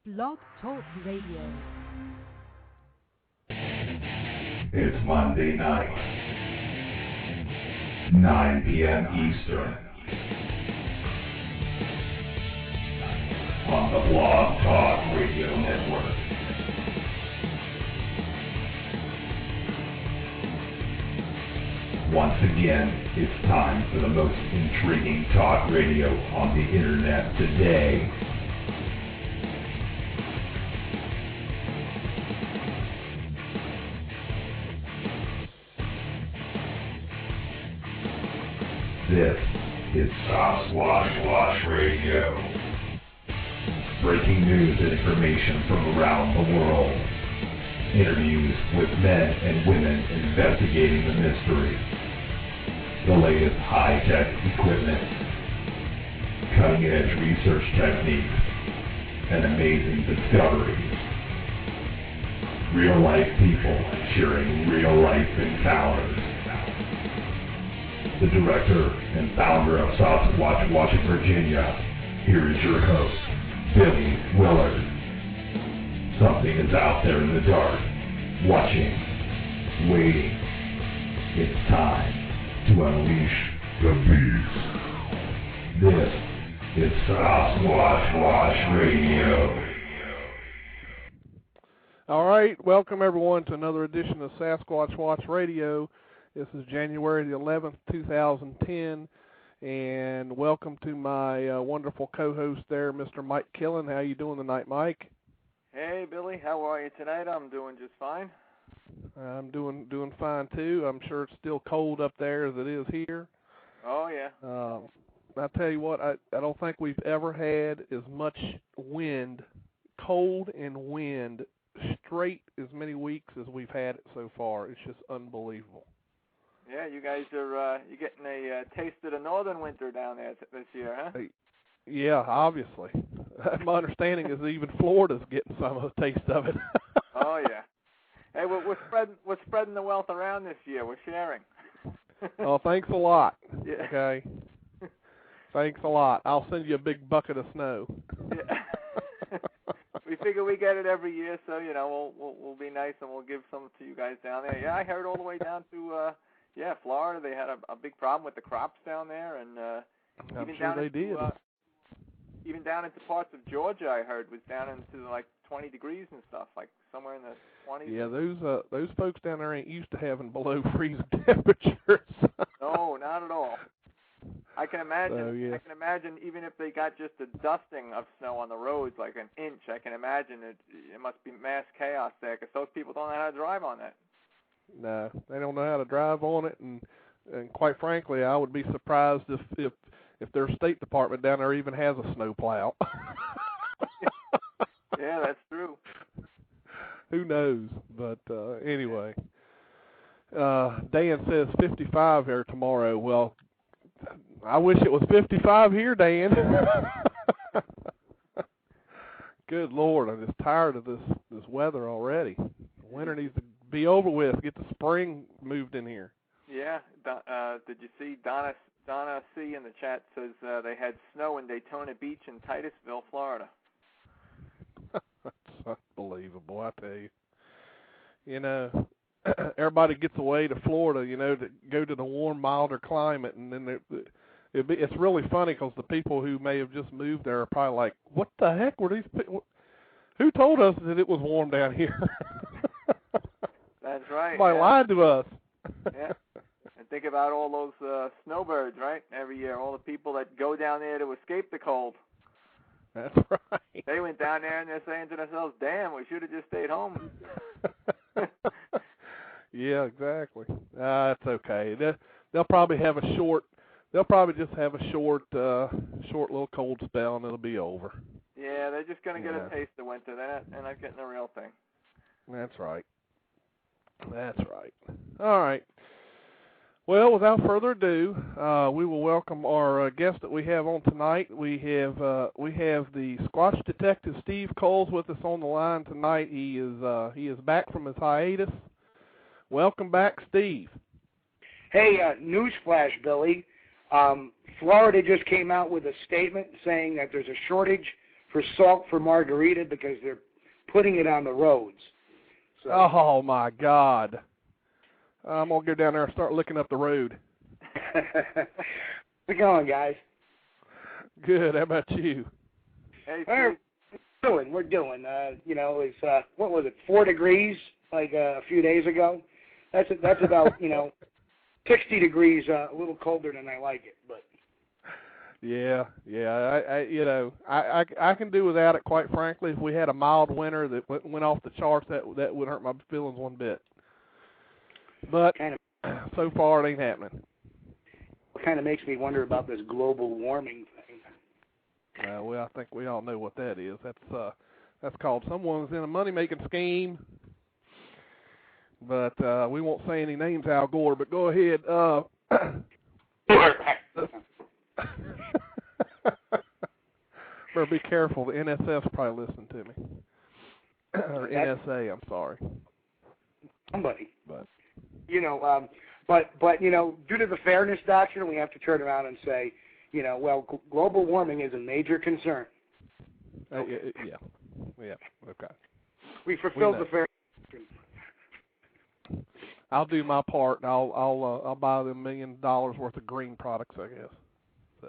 Blog Talk Radio. It's Monday night, 9 p.m. Eastern, on the Blog Talk Radio Network. Once again, it's time for the most intriguing talk radio on the internet today. This is Sasquatch Radio. Breaking news and information from around the world. Interviews with men and women investigating the mystery. The latest high-tech equipment. Cutting-edge research techniques. And amazing discoveries. Real-life people sharing real-life encounters. The director and founder of Sasquatch, Washington, Virginia. Here is your host, Billy Willard. Something is out there in the dark, watching, waiting. It's time to unleash the beast. This is Sasquatch Radio. All right, welcome everyone to another edition of Sasquatch Watch Radio. This is January the 11th, 2010, and welcome to my wonderful co-host there, Mr. Mike Killen. How you doing tonight, Mike? Hey, Billy. How are you tonight? I'm doing just fine. I'm doing fine, too. I'm sure it's still cold up there as it is here. Oh, yeah. I tell you what, I don't think we've ever had as much wind, cold and wind, straight as many weeks as we've had it so far. It's just unbelievable. Yeah, you guys are you getting a taste of the northern winter down there this year, huh? Yeah, obviously. My understanding is even Florida's getting some of the taste of it. Oh, yeah. Hey, we're spreading the wealth around this year. We're sharing. Oh, thanks a lot. Yeah. Okay. Thanks a lot. I'll send you a big bucket of snow. Yeah. We figure we get it every year, so we'll be nice and we'll give some to you guys down there. Yeah, I heard all the way down to Florida. They had a big problem with the crops down there, and I'm sure they did. Even down into parts of Georgia, I heard, was down into like 20 degrees and stuff, like somewhere in the 20s. Yeah, those folks down there ain't used to having below freezing temperatures. No, not at all. I can imagine. So, yeah. I can imagine even if they got just a dusting of snow on the roads, like an inch. I can imagine it must be mass chaos there, because those people don't know how to drive on that. No, they don't know how to drive on it, and quite frankly, I would be surprised if their State Department down there even has a snow plow. Yeah, that's true. Who knows? But anyway, Dan says 55 here tomorrow. Well, I wish it was 55 here, Dan. Good Lord, I'm just tired of this weather already. Winter needs to be over with. Get the spring moved in here. Yeah. Did you see Donna C in the chat says they had snow in Daytona Beach and Titusville, Florida. That's unbelievable, I tell you. You know, everybody gets away to Florida, to go to the warm, milder climate, and then it's really funny because the people who may have just moved there are probably like, what the heck were these people? Who told us that it was warm down here? That's right. Somebody lied to us. Yeah. And think about all those snowbirds, right? Every year, all the people that go down there to escape the cold. That's right. They went down there and they're saying to themselves, damn, we should have just stayed home. Yeah, exactly. That's okay. They'll probably have a short. They'll probably just have a short little cold spell, and it'll be over. Yeah, they're just gonna get a taste of winter. They're not getting the real thing. That's right. That's right. All right. Well, without further ado, we will welcome our guest that we have on tonight. We have the Squatch Detective Steve Kulls with us on the line tonight. He is back from his hiatus. Welcome back, Steve. Hey, newsflash, Billy. Florida just came out with a statement saying that there's a shortage for salt for margarita because they're putting it on the roads. So. Oh, my God. I'm going to go down there and start looking up the road. How's it going, guys? Good. How about you? Hey, We're doing. It's what was it, 4 degrees like a few days ago? That's about 60 degrees, a little colder than I like it, but. Yeah. I can do without it, quite frankly. If we had a mild winter that went off the charts, that wouldn't hurt my feelings one bit. But so far, it ain't happening. It kind of makes me wonder about this global warming thing. Well, I think we all know what that is. That's called someone's in a money-making scheme. But we won't say any names, Al Gore. But go ahead. Better be careful. The NSF's probably listening to me. Or NSA, I'm sorry. Somebody. But due to the fairness doctrine, we have to turn around and say, global warming is a major concern. Yeah. Okay. We fulfilled the fairness doctrine. I'll do my part. And I'll buy them $1 million worth of green products, I guess. So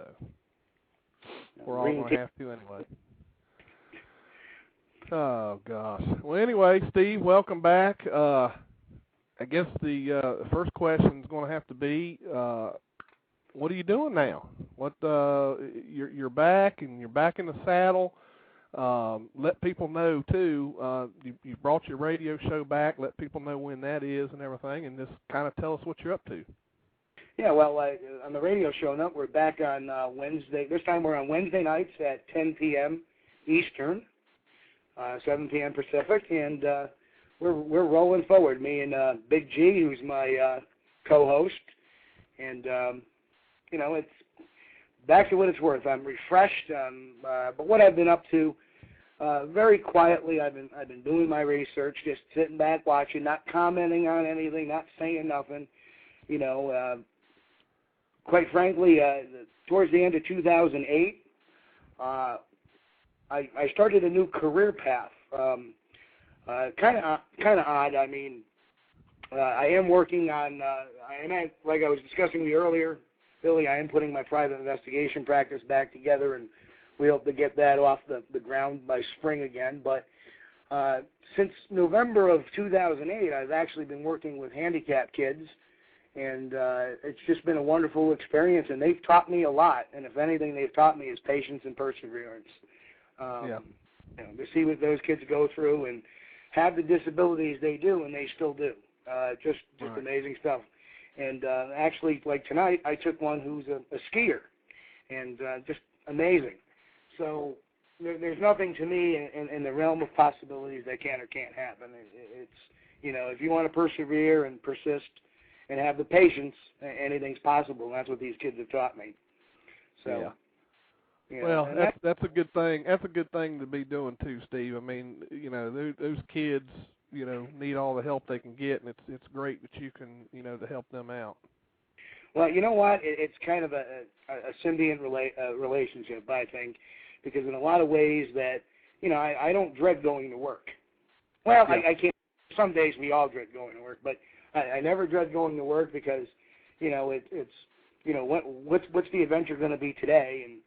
we're all going to have to anyway. Oh gosh. Well, anyway, Steve, welcome back. I guess the first question is going to have to be, what are you doing now? What you're back and you're back in the saddle. Let people know too. You brought your radio show back. Let people know when that is and everything, and just kind of tell us what you're up to. Yeah, well, on the radio show, we're back on Wednesday. This time we're on Wednesday nights at 10 p.m. Eastern, 7 p.m. Pacific, and we're rolling forward. Me and Big G, who's my co-host, and it's back to what it's worth. I'm refreshed, but what I've been up to, very quietly, I've been doing my research, just sitting back, watching, not commenting on anything, not saying nothing. Quite frankly, towards the end of 2008, I started a new career path. Kind of odd. I mean, I am working on. Like I was discussing with you earlier, Billy. I am putting my private investigation practice back together, and we hope to get that off the ground by spring again. But since November of 2008, I've actually been working with handicapped kids. And it's just been a wonderful experience, and they've taught me a lot. And if anything, they've taught me is patience and perseverance. To see what those kids go through and have the disabilities they do, and they still do. Just right. Amazing stuff. And actually, like tonight, I took one who's a skier, and just amazing. So there's nothing to me in the realm of possibilities that can or can't happen. It's if you want to persevere and persist and have the patience, anything's possible. And that's what these kids have taught me. So, well, that's a good thing. That's a good thing to be doing too, Steve. I mean, those kids, need all the help they can get, and it's great that you can, to help them out. Well, you know what? It's kind of a symbiont relationship, I think, because in a lot of ways that, I don't dread going to work. Well, yeah. I can't. Some days we all dread going to work, but I never dread going to work because, it's what's the adventure going to be today? And,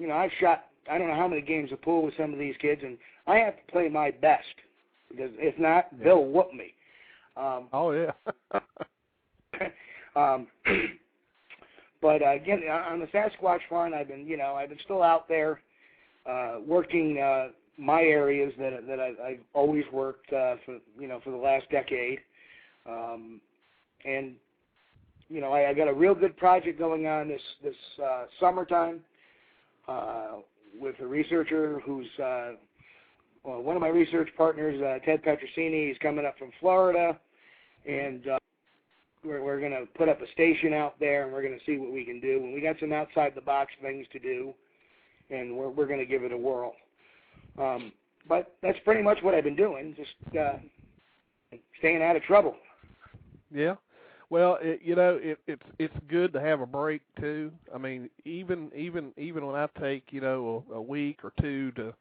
I've shot, I don't know how many games of pool with some of these kids, and I have to play my best because if not, they'll whoop me. Oh, yeah. But again, on the Sasquatch front, I've been still out there working my areas that I've always worked for the last decade, and I got a real good project going on this summertime with a researcher who's one of my research partners, Ted Petrosini. He's coming up from Florida, and we're going to put up a station out there, and we're going to see what we can do. And we got some outside the box things to do, and we're going to give it a whirl. But that's pretty much what I've been doing, just staying out of trouble. Yeah. Well, it's good to have a break too. I mean, even when I take a week or two to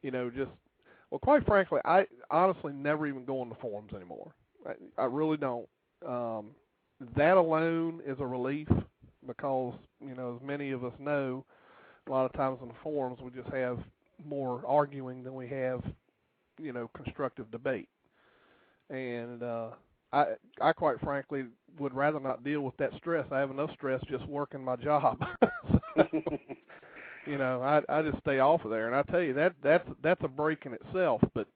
just, well, quite frankly, I honestly never even go on the forums anymore. I really don't. That alone is a relief because as many of us know, a lot of times on the forums we just have more arguing than we have constructive debate, and I quite frankly would rather not deal with that stress. I have enough stress just working my job. So, I just stay off of there, and I tell you that's a break in itself. But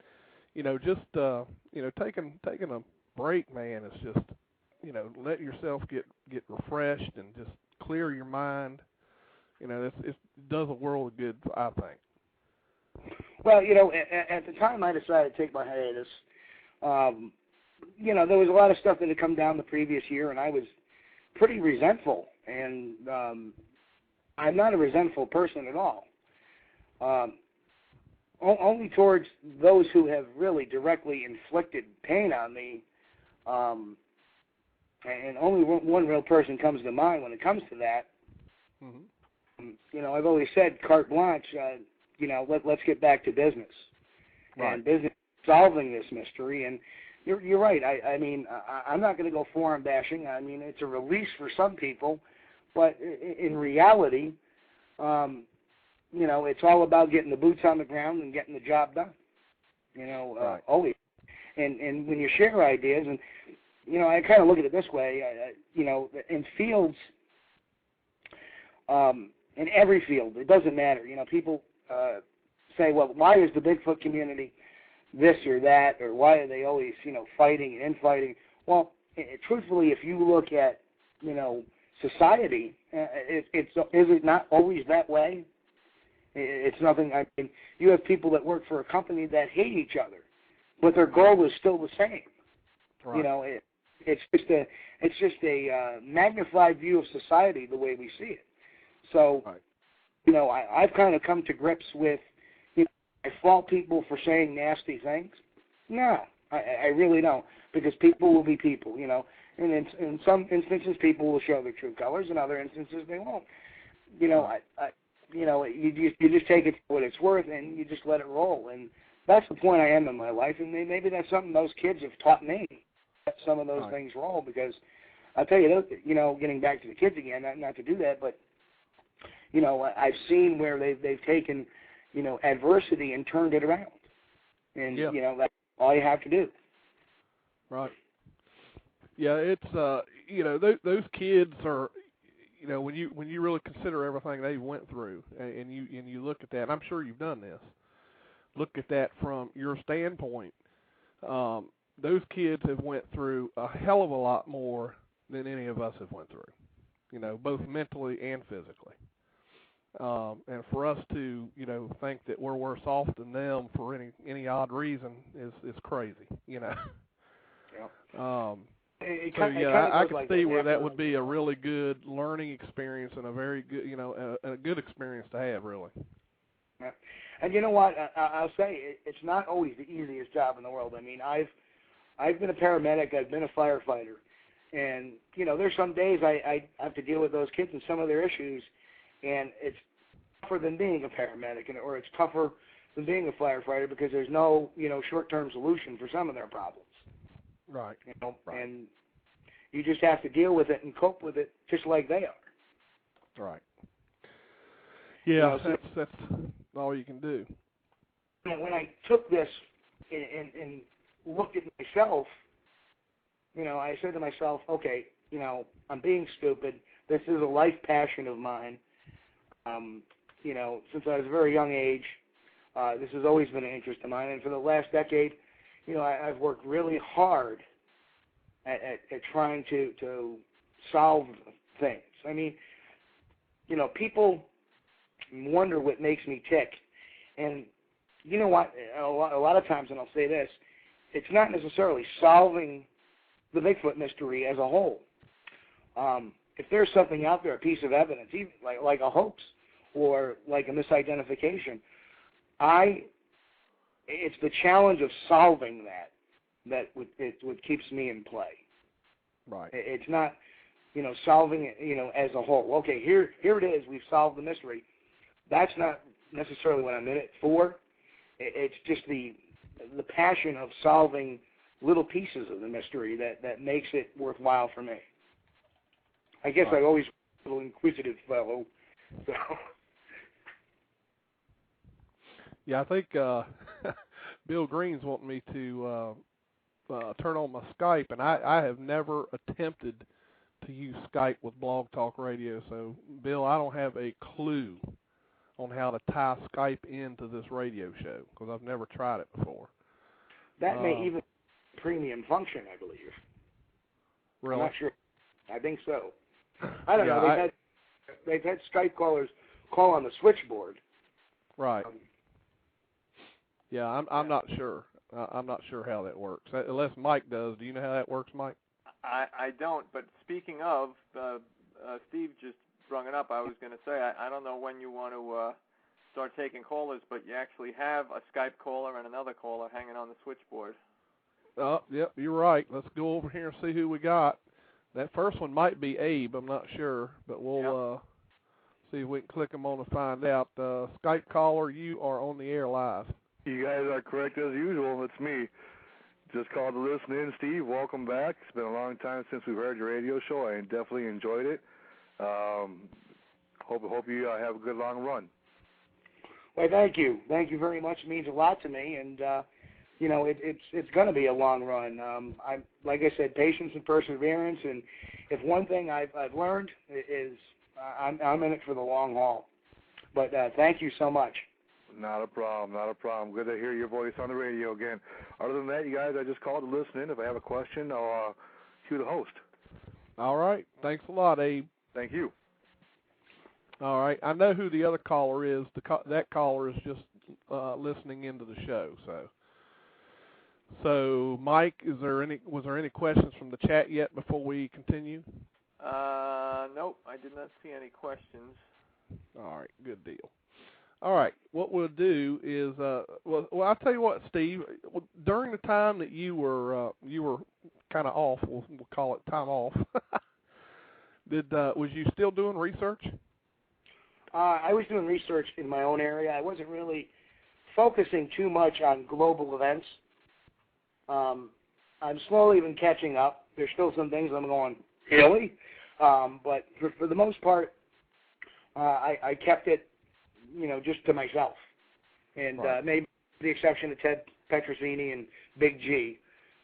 just taking a break, man, is just let yourself get refreshed and just clear your mind. It does a world of good, I think. Well, at the time I decided to take my hiatus, there was a lot of stuff that had come down the previous year, and I was pretty resentful. And I'm not a resentful person at all. Only towards those who have really directly inflicted pain on me. And only one real person comes to mind when it comes to that. Mm-hmm. I've always said carte blanche. Let's get back to business. Right. And business solving this mystery. And you're right. I mean, I'm not going to go forum bashing. I mean, it's a release for some people, but in reality, it's all about getting the boots on the ground and getting the job done. Right. Always. And when you share ideas, and I kind of look at it this way. In fields, in every field, it doesn't matter. People say, well, why is the Bigfoot community this or that, or why are they always, fighting and infighting? Well, truthfully, if you look at, society, is it not always that way? It's nothing. I mean, you have people that work for a company that hate each other, but their goal is still the same. Right. It's just a magnified view of society the way we see it. So, right. I've kind of come to grips with, I fault people for saying nasty things. No, I really don't, because people will be people, and in some instances people will show their true colors, in other instances they won't. You just take it for what it's worth and you just let it roll, and that's the point I am in my life, and maybe that's something those kids have taught me. Let some of those right. things roll, because I tell you, getting back to the kids again, not to do that, but I've seen where they've taken adversity and turned it around, and that's all you have to do. Right. Yeah, it's those kids are, when you really consider everything they went through, and you look at that, and I'm sure you've done this. Look at that from your standpoint. Those kids have went through a hell of a lot more than any of us have went through, both mentally and physically. And for us to, think that we're worse off than them for any odd reason is crazy, Yeah. I can see where that would be a really good learning experience and a very good, a good experience to have, really. Yeah. And you know what? I'll say it's not always the easiest job in the world. I mean, I've been a paramedic, I've been a firefighter, and there's some days I have to deal with those kids and some of their issues, and it's tougher than being a paramedic, or it's tougher than being a firefighter, because there's no short-term solution for some of their problems. Right. Right. And you just have to deal with it and cope with it just like they are. Right. Yeah, that's all you can do. When I took this and looked at myself, I said to myself, okay, I'm being stupid. This is a life passion of mine. Since I was a very young age, this has always been an interest of mine. And for the last decade, I've worked really hard at trying to solve things. I mean, people wonder what makes me tick. And you know what? A lot of times, and I'll say this, it's not necessarily solving the Bigfoot mystery as a whole. If there's something out there, a piece of evidence, even like a hoax or like a misidentification, it's the challenge of solving that what keeps me in play. Right. It's not, solving it, as a whole. Okay, here it is. We've solved the mystery. That's not necessarily what I'm in it for. It's just the passion of solving little pieces of the mystery that makes it worthwhile for me. I guess Right. I've always been a little inquisitive fellow. So. Yeah, I think Bill Green's wanting me to turn on my Skype, and I have never attempted to use Skype with Blog Talk Radio. So, Bill, I don't have a clue on how to tie Skype into this radio show because I've never tried it before. That may even premium function, I believe. Really? I'm not sure. I think so. I don't know. They've had Skype callers call on the switchboard. Right. Yeah, I'm not sure. I'm not sure how that works. Unless Mike does. Do you know how that works, Mike? I don't. But speaking of, Steve just brung it up. I was going to say I don't know when you want to start taking callers, but you actually have a Skype caller and another caller hanging on the switchboard. Oh, yep, you're right. Let's go over here and see who we got. That first one might be Abe. I'm not sure, but we'll see if we can click him on to find out. Skype caller, you are on the air live. You guys are correct as usual. It's me. Just called to listen in, Steve. Welcome back. It's been a long time since we've heard your radio show. I definitely enjoyed it. Hope you have a good long run. Well, thank you. Thank you very much. It means a lot to me, and it's going to be a long run. I'm like I said, patience and perseverance. And if one thing I've learned is I'm in it for the long haul. But thank you so much. Not a problem. Not a problem. Good to hear your voice on the radio again. Other than that, you guys, I just called to listen in. If I have a question, I'll cue the host. All right. Thanks a lot, Abe. Thank you. All right. I know who the other caller is. That caller is just listening into the show. So, Mike, was there any questions from the chat yet before we continue? Nope. I did not see any questions. All right. Good deal. All right, what we'll do is, well, I'll tell you what, Steve. During the time that you were kind of off, we'll call it time off. Was you still doing research? I was doing research in my own area. I wasn't really focusing too much on global events. I'm slowly been catching up. There's still some things I'm going, really? But for the most part, I kept it, just to myself. And right. Maybe with the exception of Ted Petrosini and Big G.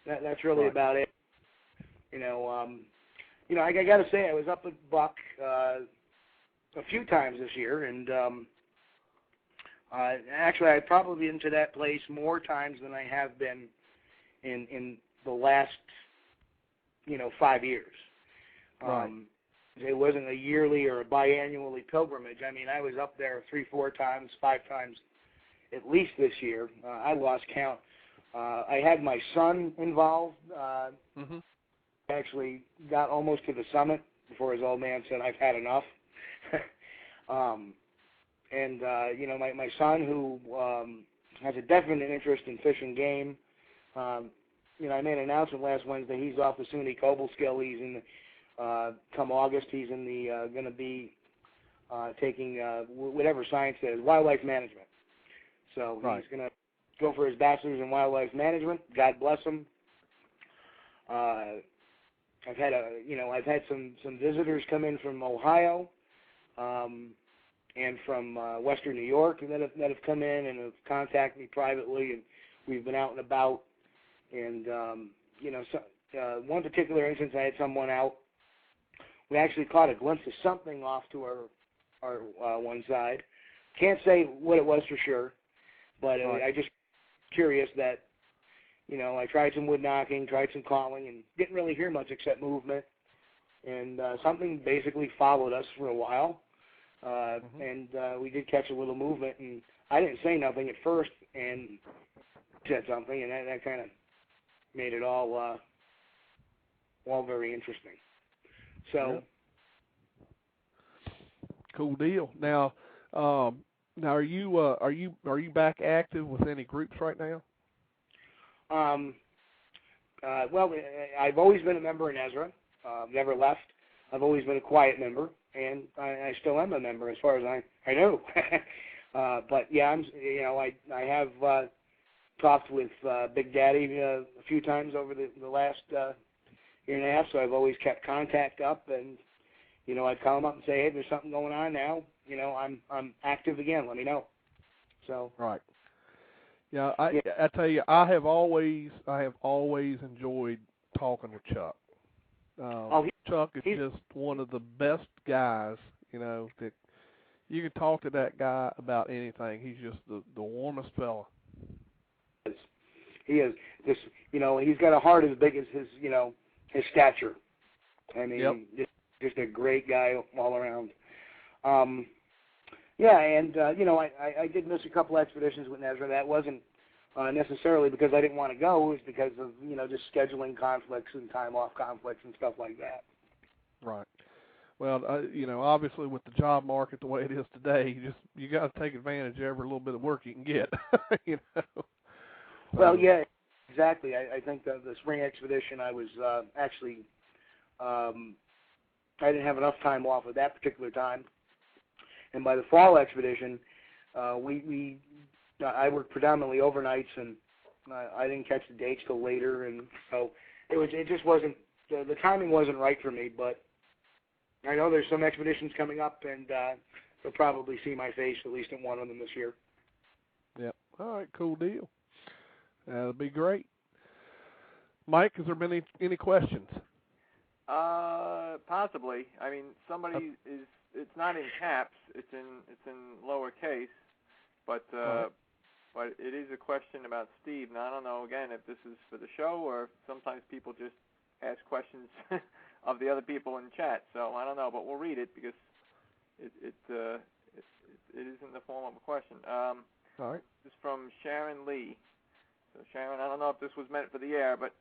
That's really right. about it. I got to say, I was up at Buck a few times this year, and actually I've probably been to that place more times than I have been in the last, 5 years. Right. It wasn't a yearly or a biannually pilgrimage. I mean, I was up there 3, 4 times, 5 times at least this year. I lost count. I had my son involved. Actually got almost to the summit before his old man said, "I've had enough." My son, who has a definite interest in fish and game, I made an announcement last Wednesday. He's off the SUNY Coble skill. He's in come August, he's in the going to be taking whatever science is, wildlife management. So right. He's going to go for his bachelor's in wildlife management. God bless him. I've had some visitors come in from Ohio and from Western New York that have come in and have contacted me privately, and we've been out and about. And one particular instance, I had someone out. We actually caught a glimpse of something off to our one side. Can't say what it was for sure, but I just curious that, I tried some wood knocking, tried some calling, and didn't really hear much except movement. And something basically followed us for a while, and we did catch a little movement. And I didn't say nothing at first, and said something, and that kind of made it all very interesting. So, cool deal. Now are you back active with any groups right now? Well, I've always been a member in Ezra. never left. I've always been a quiet member, and I still am a member as far as I know. But yeah, I have talked with Big Daddy a few times over the last year and a half, so I've always kept contact up, and I'd call him up and say, hey, there's something going on now. I'm active again. Let me know. So right. Yeah, I tell you, I have always enjoyed talking with Chuck. Chuck is just one of the best guys, that you can talk to that guy about anything. He's just the warmest fella. He is. He's got a heart as big as his stature. I mean, just a great guy all around. Yeah, and I did miss a couple expeditions with Nezra. That wasn't necessarily because I didn't want to go. It was because of just scheduling conflicts and time off conflicts and stuff like that. Right. Well, obviously with the job market the way it is today, you got to take advantage of every little bit of work you can get. Well, yeah, exactly. I think the spring expedition, I was actually I didn't have enough time off at that particular time. And by the fall expedition, I worked predominantly overnights, and I didn't catch the dates till later, and so it just wasn't the timing wasn't right for me. But I know there's some expeditions coming up, and you'll probably see my face at least in one of them this year. Yep. All right. Cool deal. That'll be great. Mike, has there been any questions? Possibly. I mean, somebody is. It's not in caps. It's in lowercase, but it is a question about Steve. Now I don't know again if this is for the show or if sometimes people just ask questions of the other people in chat. So I don't know, but we'll read it because it is in the form of a question. All right. This is from Sharon Lee. So Sharon, I don't know if this was meant for the air, but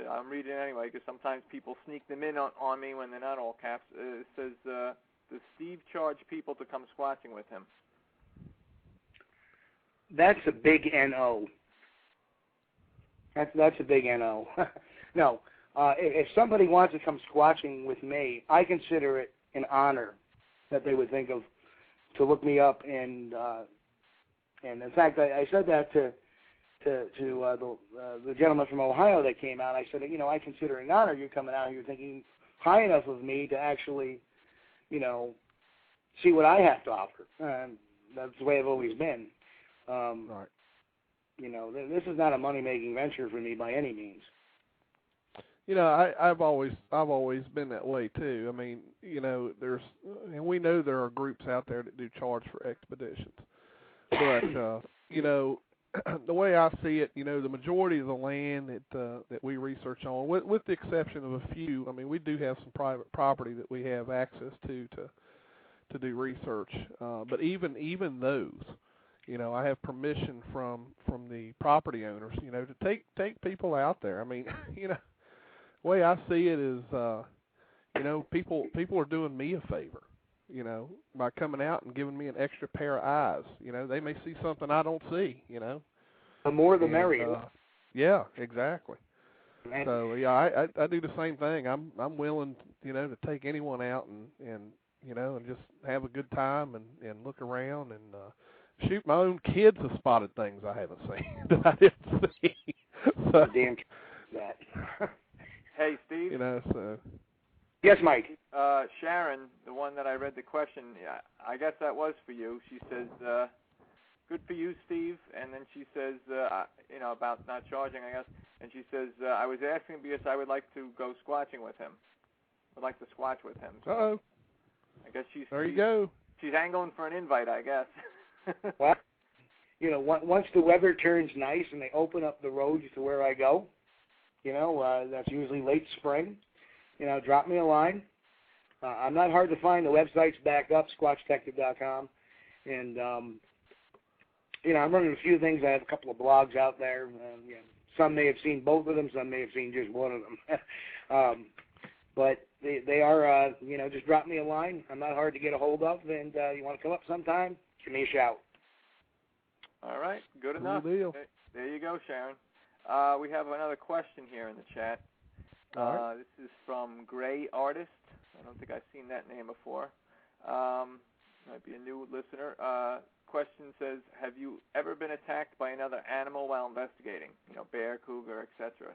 I'm reading it anyway because sometimes people sneak them in on me when they're not all caps. It says, does Steve charge people to come squatching with him? That's a big NO. That's a big NO. No, if somebody wants to come squatching with me, I consider it an honor that they would think of to look me up. And in fact, I said that to the gentleman from Ohio that came out. I said, I consider it an honor you're coming out here thinking high enough of me to actually, see what I have to offer. That's the way I've always been. Right. This is not a money-making venture for me by any means. I've always been that way too. I mean, and we know there are groups out there that do charge for expeditions, but the way I see it, the majority of the land that we research on, with the exception of a few, I mean, we do have some private property that we have access to do research. But even those, I have permission from the property owners, to take people out there. I mean, the way I see it is, people are doing me a favor. By coming out and giving me an extra pair of eyes. They may see something I don't see, The more the merrier. Yeah, exactly. And so, yeah, I do the same thing. I'm willing, to take anyone out and just have a good time and look around and shoot. My own kids have spotted things I haven't seen that I didn't see. So, damn that. Hey, Steve. So. Yes, Mike. Sharon, the one that I read the question, I guess that was for you. She says, good for you, Steve. And then she says, about not charging, I guess. And she says, I was asking because I would like to go squatching with him. I'd like to squatch with him. So Uh-oh. I guess there you go. She's angling for an invite, I guess. Well, once the weather turns nice and they open up the roads to where I go, that's usually late spring. Drop me a line. I'm not hard to find. The website's back up, Squatchdetective.com. And, I'm running a few things. I have a couple of blogs out there. Some may have seen both of them. Some may have seen just one of them. But they are, just drop me a line. I'm not hard to get a hold of. And you want to come up sometime, give me a shout. All right. Good enough. Cool deal. There you go, Sharon. We have another question here in the chat. All right. This is from Gray Artist. I don't think I've seen that name before. Might be a new listener. Question says, have you ever been attacked by another animal while investigating? You know, bear, cougar, etc.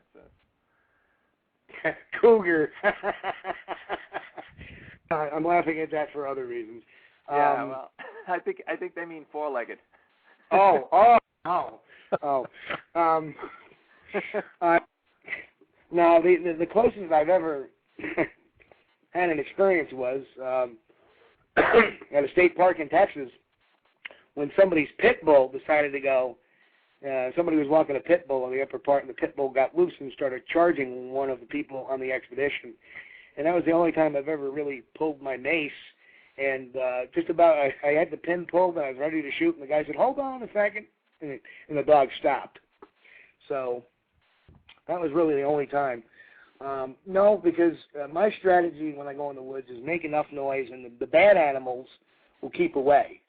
Cougar. I'm laughing at that for other reasons. Yeah, well, I think they mean four-legged. No, the closest I've ever had an experience was at a state park in Texas when somebody's pit bull decided to go. Somebody was walking a pit bull on the upper part, and the pit bull got loose and started charging one of the people on the expedition. And that was the only time I've ever really pulled my mace. And just about, I had the pin pulled, and I was ready to shoot, and the guy said, "Hold on a second," and the dog stopped. So that was really the only time. No, because my strategy when I go in the woods is make enough noise, and the bad animals will keep away.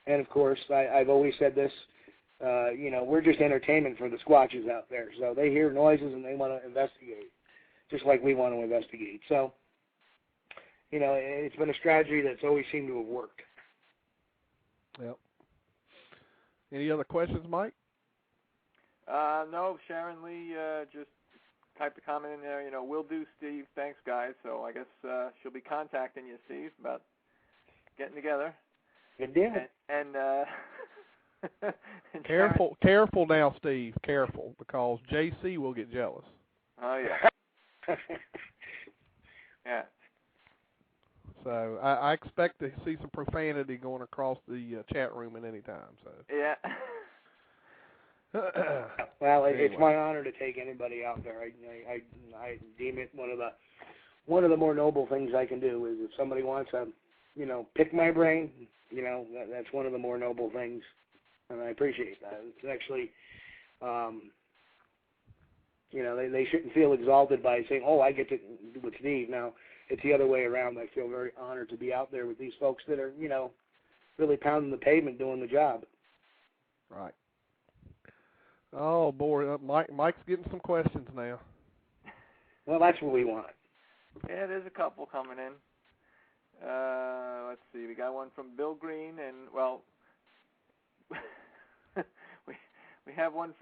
And, of course, I've always said this, we're just entertainment for the Squatches out there. So they hear noises, and they want to investigate, just like we want to investigate. So, it's been a strategy that's always seemed to have worked. Yep. Any other questions, Mike? No, Sharon Lee just typed a comment in there, will do, Steve. Thanks, guys. So I guess she'll be contacting you, Steve, about getting together. Good deal. And Careful now, Steve. Careful, because JC will get jealous. Oh, yeah. Yeah. So I expect to see some profanity going across the chat room at any time. So yeah. Well, anyway. It's my honor to take anybody out there. I deem it one of the more noble things I can do is if somebody wants to, pick my brain, that's one of the more noble things, and I appreciate that. It's actually, they shouldn't feel exalted by saying, "Oh, I get to do with Steve." Now, it's the other way around. I feel very honored to be out there with these folks that are, really pounding the pavement doing the job. Right. Oh, boy, Mike's getting some questions now. Well, that's what we want. Yeah, there's a couple coming in. Let's see. We got one from Bill Green, and, well, we have one.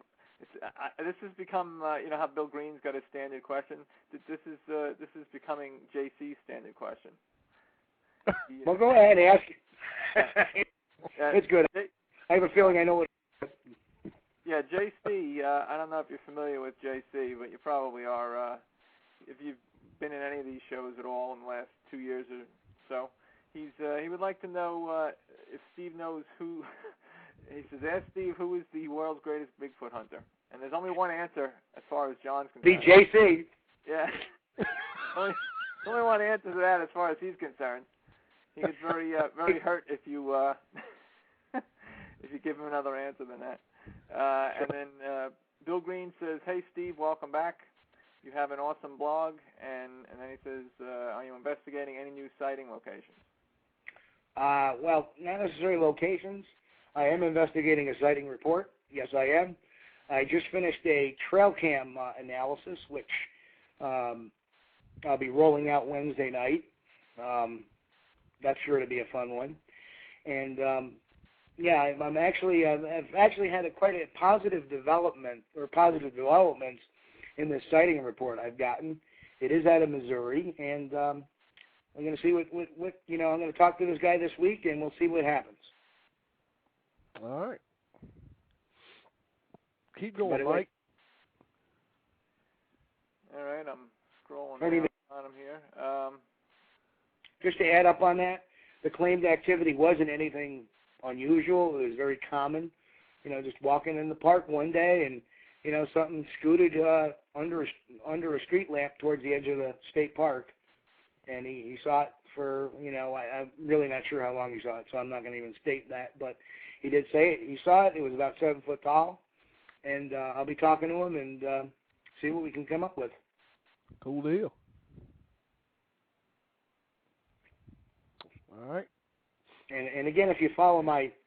This has become, how Bill Green's got a standard question. This is becoming JC's standard question. Well, go ahead and ask. It's good. I have a feeling I know what. Yeah, JC, I don't know if you're familiar with JC, but you probably are. If you've been in any of these shows at all in the last 2 years or so, he would like to know if Steve knows who. He says, "Ask Steve who is the world's greatest Bigfoot hunter." And there's only one answer as far as John's concerned. Be JC. Yeah. only one answer to that as far as he's concerned. He gets very hurt if you if you give him another answer than that. And then Bill Green says, "Hey, Steve, welcome back. You have an awesome blog." And then he says, "Are you investigating any new sighting locations?" Well, not necessarily locations. I am investigating a sighting report. Yes, I am. I just finished a trail cam analysis, which I'll be rolling out Wednesday night. That's sure to be a fun one. And yeah, I've actually had quite a positive developments in this sighting report I've gotten. It is out of Missouri, and I'm going to see what I'm going to talk to this guy this week, and we'll see what happens. All right. Keep going, Mike. All right, I'm scrolling down on him here. Just to add up on that, the claimed activity wasn't anything unusual. It was very common. Just walking in the park one day and, something scooted under a street lamp towards the edge of the state park. And he saw it for, I'm really not sure how long he saw it, so I'm not going to even state that. But he did say it. He saw it. It was about 7 foot tall. And I'll be talking to him and see what we can come up with. Cool deal. All right. And again, if you follow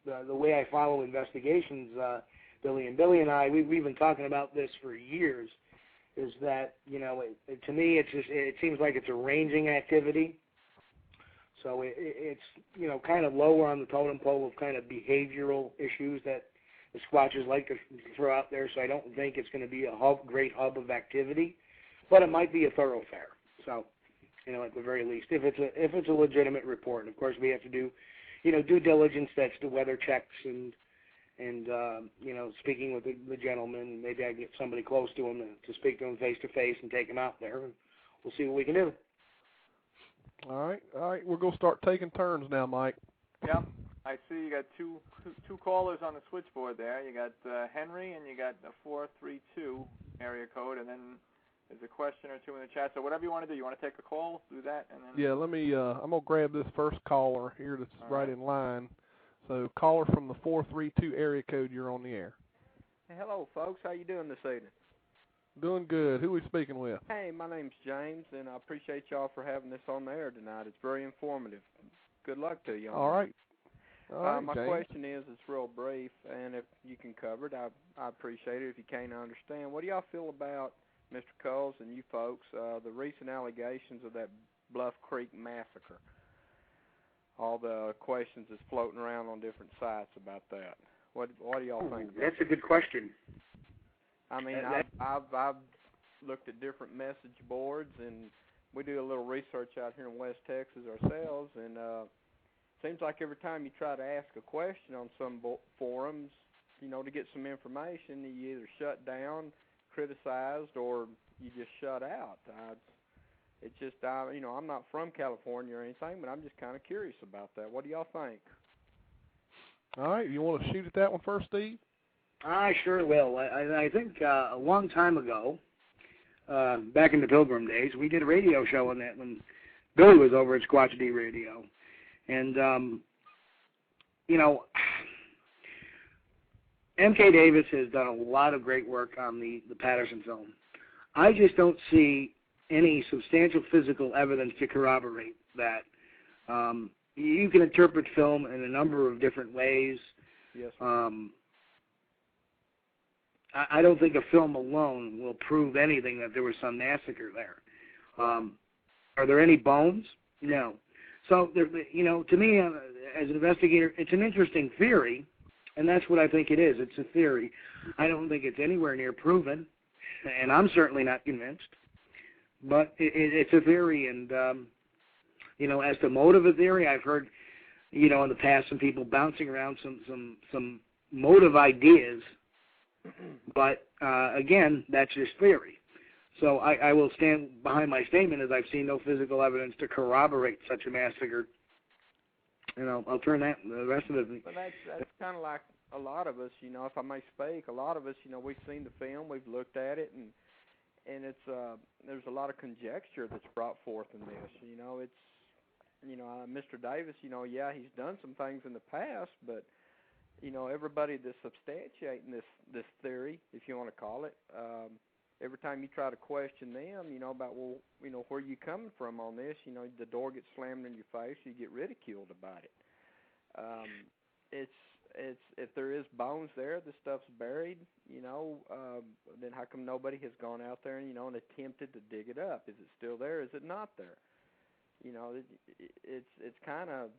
the way I follow investigations, Billy and I, we've been talking about this for years. is that, to me, it seems like it's a ranging activity. So it's, kind of lower on the totem pole of kind of behavioral issues that the Squatches like to throw out there. So I don't think it's going to be a great hub of activity, but it might be a thoroughfare. So, at the very least, if it's a legitimate report. And of course, we have to do, due diligence. That's the weather checks and speaking with the gentleman. Maybe I get somebody close to him to speak to him face to face and take him out there, and we'll see what we can do. All right. We're gonna start taking turns now, Mike. Yeah, I see you got two callers on the switchboard there. You got Henry, and you got the 432 area code, and then there's a question or two in the chat. So whatever you want to do, you want to take a call, do that, and then. Yeah, let me. I'm gonna grab this first caller here that's right in line. So, caller from the 432 area code, you're on the air. Hey, hello, folks. How you doing this evening? Doing good. Who are we speaking with? Hey, my name's James, and I appreciate y'all for having this on the air tonight. It's very informative. Good luck to you. All right. My James. question is, it's real brief, and if you can cover it, I appreciate it. If you can't understand, what do y'all feel about, Mr. Kulls and you folks, the recent allegations of that Bluff Creek massacre? All the questions that's floating around on different sites about that. What do y'all think? That's a good question. I mean, I've looked at different message boards, and we do a little research out here in West Texas ourselves, and seems like every time you try to ask a question on some forums, to get some information, you either shut down, criticized, or you just shut out. It's just, I'm not from California or anything, but I'm just kind of curious about that. What do y'all think? All right, you want to shoot at that one first, Steve? I sure will. I think a long time ago, back in the Pilgrim days, we did a radio show on that when Billy was over at Squatchdetective Radio. And, M.K. Davis has done a lot of great work on the Patterson film. I just don't see any substantial physical evidence to corroborate that. You can interpret film in a number of different ways. Yes. I don't think a film alone will prove anything that there was some massacre there. Are there any bones? No. So, to me, as an investigator, it's an interesting theory, and that's what I think it is. It's a theory. I don't think it's anywhere near proven, and I'm certainly not convinced. But it's a theory, and, as the motive of theory, I've heard, in the past some people bouncing around some motive ideas, but, again, that's just theory. So I will stand behind my statement as I've seen no physical evidence to corroborate such a massacre. I'll turn the rest of it. But that's kind of like a lot of us, if I may speak, a lot of us, we've seen the film, we've looked at it, and it's there's a lot of conjecture that's brought forth in this. Mr. Davis, he's done some things in the past, but everybody that's substantiating this theory, if you want to call it, every time you try to question them, about where you coming from on this, the door gets slammed in your face, you get ridiculed about it. It's if there is bones there, the stuff's buried, then how come nobody has gone out there and attempted to dig it up? Is it still there? Is it not there? It's kind of,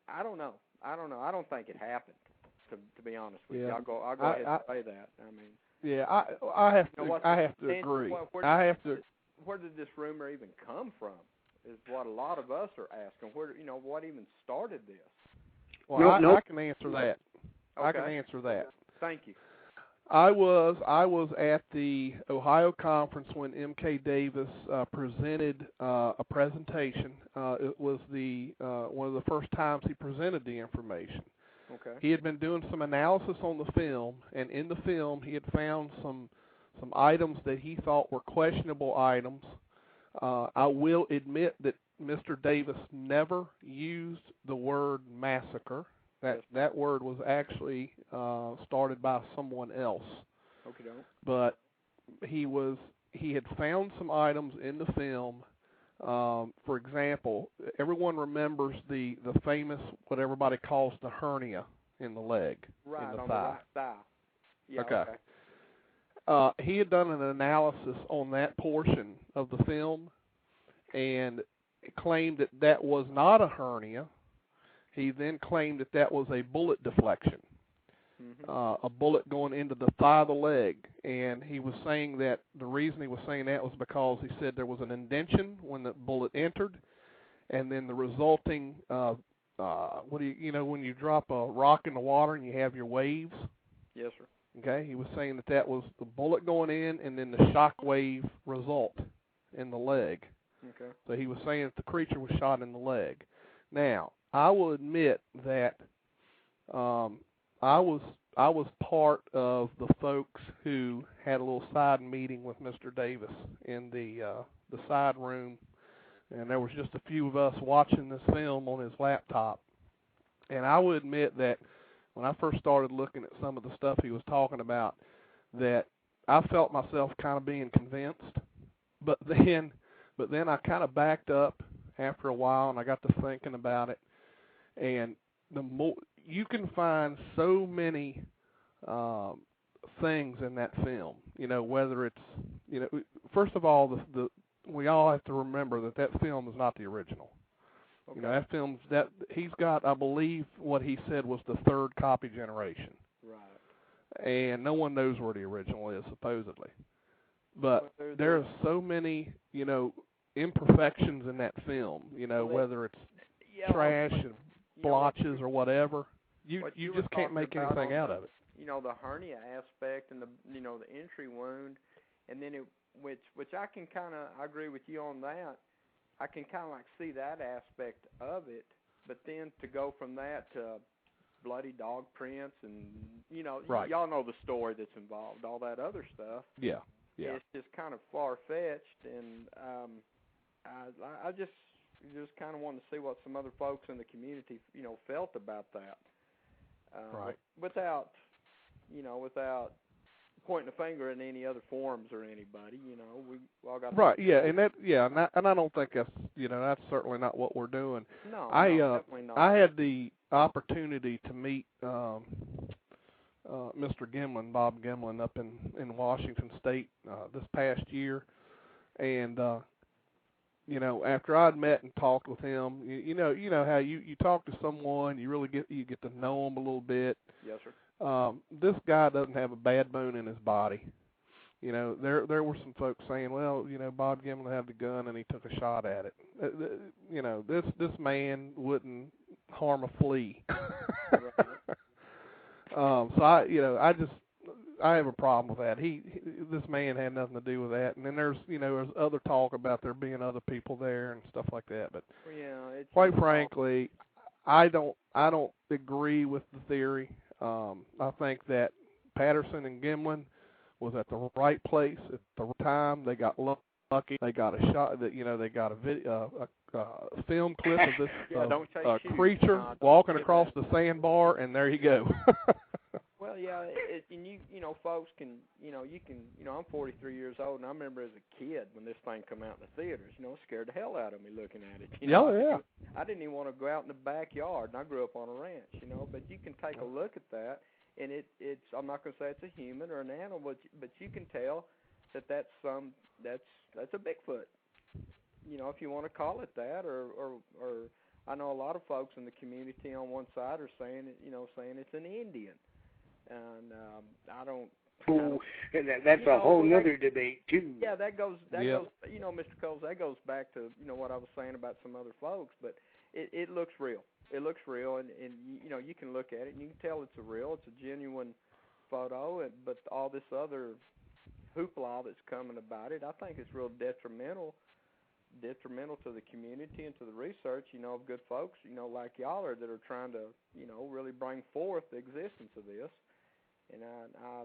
I don't know. I don't think it happened. To be honest with you, I'll go ahead and say that. I mean. Yeah, I have to agree. Where did this rumor even come from? Is what a lot of us are asking. What even started this? Well, I can answer that. Okay. I can answer that. Thank you. I was at the Ohio conference when M.K. Davis presented a presentation. It was one of the first times he presented the information. Okay. He had been doing some analysis on the film, and in the film he had found some items that he thought were questionable items. I will admit that Mr. Davis never used the word massacre. That word was actually started by someone else. Okay. But he had found some items in the film. For example, everyone remembers the famous, what everybody calls the hernia in the leg, right, in the on thigh. the right thigh. Yeah, okay. he had done an analysis on that portion of the film and claimed that that was not a hernia. He then claimed that that was a bullet deflection, a bullet going into the thigh of the leg. And he was saying that the reason he was saying that was because he said there was an indention when the bullet entered, and then the resulting, when you drop a rock in the water and you have your waves? Yes, sir. Okay, he was saying that that was the bullet going in and then the shock wave result in the leg. Okay. So he was saying that the creature was shot in the leg. Now, I will admit that I was part of the folks who had a little side meeting with Mr. Davis in the side room, and there was just a few of us watching this film on his laptop. And I will admit that when I first started looking at some of the stuff he was talking about, that I felt myself kind of being convinced, but then I kind of backed up after a while, and I got to thinking about it. And the more you can find so many things in that film, whether it's, first of all, we all have to remember that film is not the original. Okay. That film's that he's got, I believe, what he said was the third copy generation. Right. And no one knows where the original is, supposedly. But there's so many, imperfections in that film, whether it's trash and blotches or whatever. You just can't make anything out of it. The hernia aspect and the entry wound, and then which I can I agree with you on that. I can kind of like see that aspect of it, but then to go from that to bloody dog prints and right. Y'all know the story that's involved, all that other stuff. Yeah. It's just kind of far fetched, and I just kind of wanted to see what some other folks in the community felt about that. Right. Without pointing a finger in any other forums or anybody, we all got right. Yeah, and I don't think that's that's certainly not what we're doing. No, definitely not. I had the opportunity to meet Mr. Gimlin, Bob Gimlin, up in Washington State this past year, and after I'd met and talked with him, you know how you talk to someone, you get to know them a little bit. Yes, sir. This guy doesn't have a bad bone in his body. There were some folks saying, well, Bob Gimlin had the gun and he took a shot at it. This man wouldn't harm a flea. So I have a problem with that. This man had nothing to do with that. And then there's other talk about there being other people there and stuff like that. But quite frankly, I don't agree with the theory. I think that Patterson and Gimlin was at the right place at the right time. They got lucky. They got a shot. They got a video, a film clip of this creature walking across the sandbar, and there you go. Well, yeah, and folks can, I'm 43 years old, and I remember as a kid when this thing come out in the theaters, it scared the hell out of me looking at it. Yeah. I didn't even want to go out in the backyard, and I grew up on a ranch, but you can take a look at that, and it's I'm not going to say it's a human or an animal, but you can tell that that's a Bigfoot. If you want to call it that, or I know a lot of folks in the community on one side are saying it's an Indian. And I don't. That's a whole nother debate too. Yeah, that goes. Mr. Kulls, that goes back to what I was saying about some other folks. But it looks real. It looks real, and you can look at it and you can tell it's it's a genuine photo. But all this other hoopla that's coming about it, I think it's real detrimental to the community and to the research, of good folks, like y'all are that are trying to, really bring forth the existence of this. And I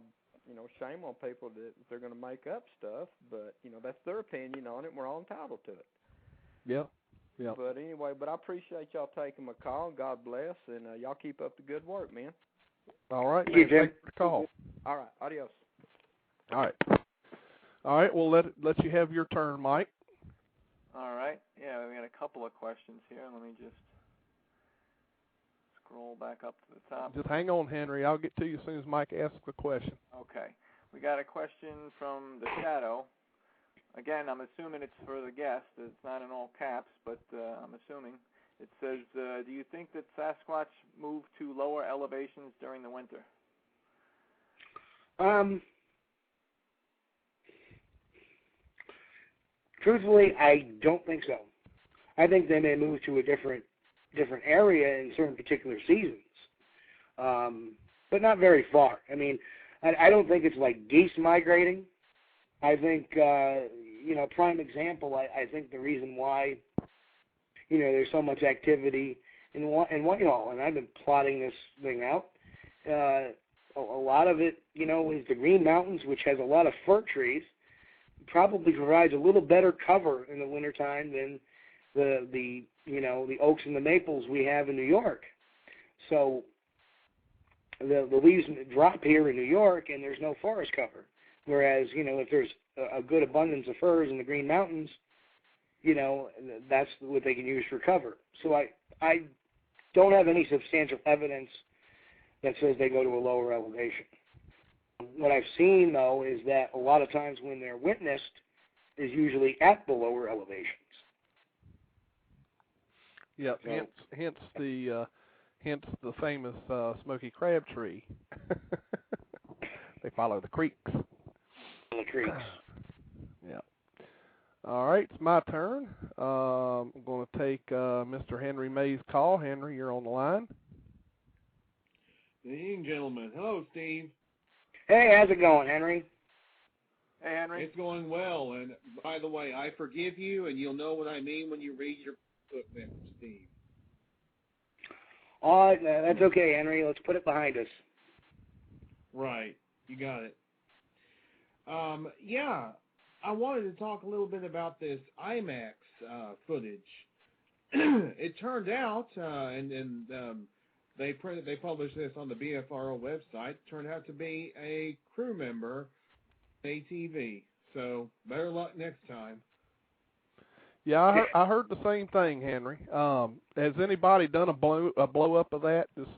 shame on people that they're going to make up stuff, but, that's their opinion on it, and we're all entitled to it. Yeah. But anyway, I appreciate y'all taking my call. God bless, and y'all keep up the good work, man. All right, man. Thanks for the call. All right, adios. All right, well, let you have your turn, Mike. All right. Yeah, we got a couple of questions here. Let me just scroll back up to the top. Just hang on, Henry. I'll get to you as soon as Mike asks the question. Okay. We got a question from the Shadow. Again, I'm assuming it's for the guest. It's not in all caps, but I'm assuming. It says, do you think that Sasquatch move to lower elevations during the winter? Truthfully, I don't think so. I think they may move to a different area in certain particular seasons, but not very far. I mean, I don't think it's like geese migrating. I think, prime example, I think the reason why, there's so much activity and I've been plotting this thing out. A lot of it, is the Green Mountains, which has a lot of fir trees, probably provides a little better cover in the wintertime than the oaks and the maples we have in New York. So the leaves drop here in New York and there's no forest cover. Whereas, if there's a good abundance of firs in the Green Mountains, that's what they can use for cover. So I don't have any substantial evidence that says they go to a lower elevation. What I've seen, though, is that a lot of times when they're witnessed is usually at the lower elevations. Yep. So, hence the famous smoky crab tree. They follow the creeks. The creeks. Yeah. All right, it's my turn. I'm going to take Mr. Henry May's call. Henry, you're on the line. Good evening, gentlemen. Hello, Steve. Hey, how's it going, Henry? Hey, Henry. It's going well, and by the way, I forgive you, and you'll know what I mean when you read your book there, Steve. Oh, that's okay, Henry. Let's put it behind us. Right. You got it. Yeah, I wanted to talk a little bit about this IMAX footage. It turned out, they published this on the BFRO website. Turned out to be a crew member, ATV. So better luck next time. Yeah, I heard the same thing, Henry. Has anybody done a blow up of that just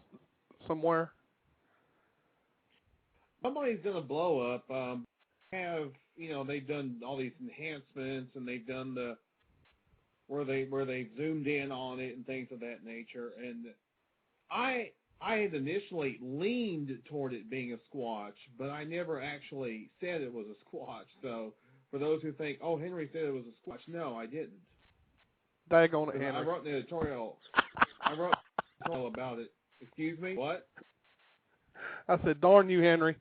somewhere? Somebody's done a blow up. They've done all these enhancements, and they've done where they've zoomed in on it and things of that nature. And I had initially leaned toward it being a Squatch, but I never actually said it was a Squatch. So for those who think, oh, Henry said it was a Squatch, no, I didn't. Daggone it, Henry. I wrote an editorial. About it. Excuse me? What? I said, darn you, Henry.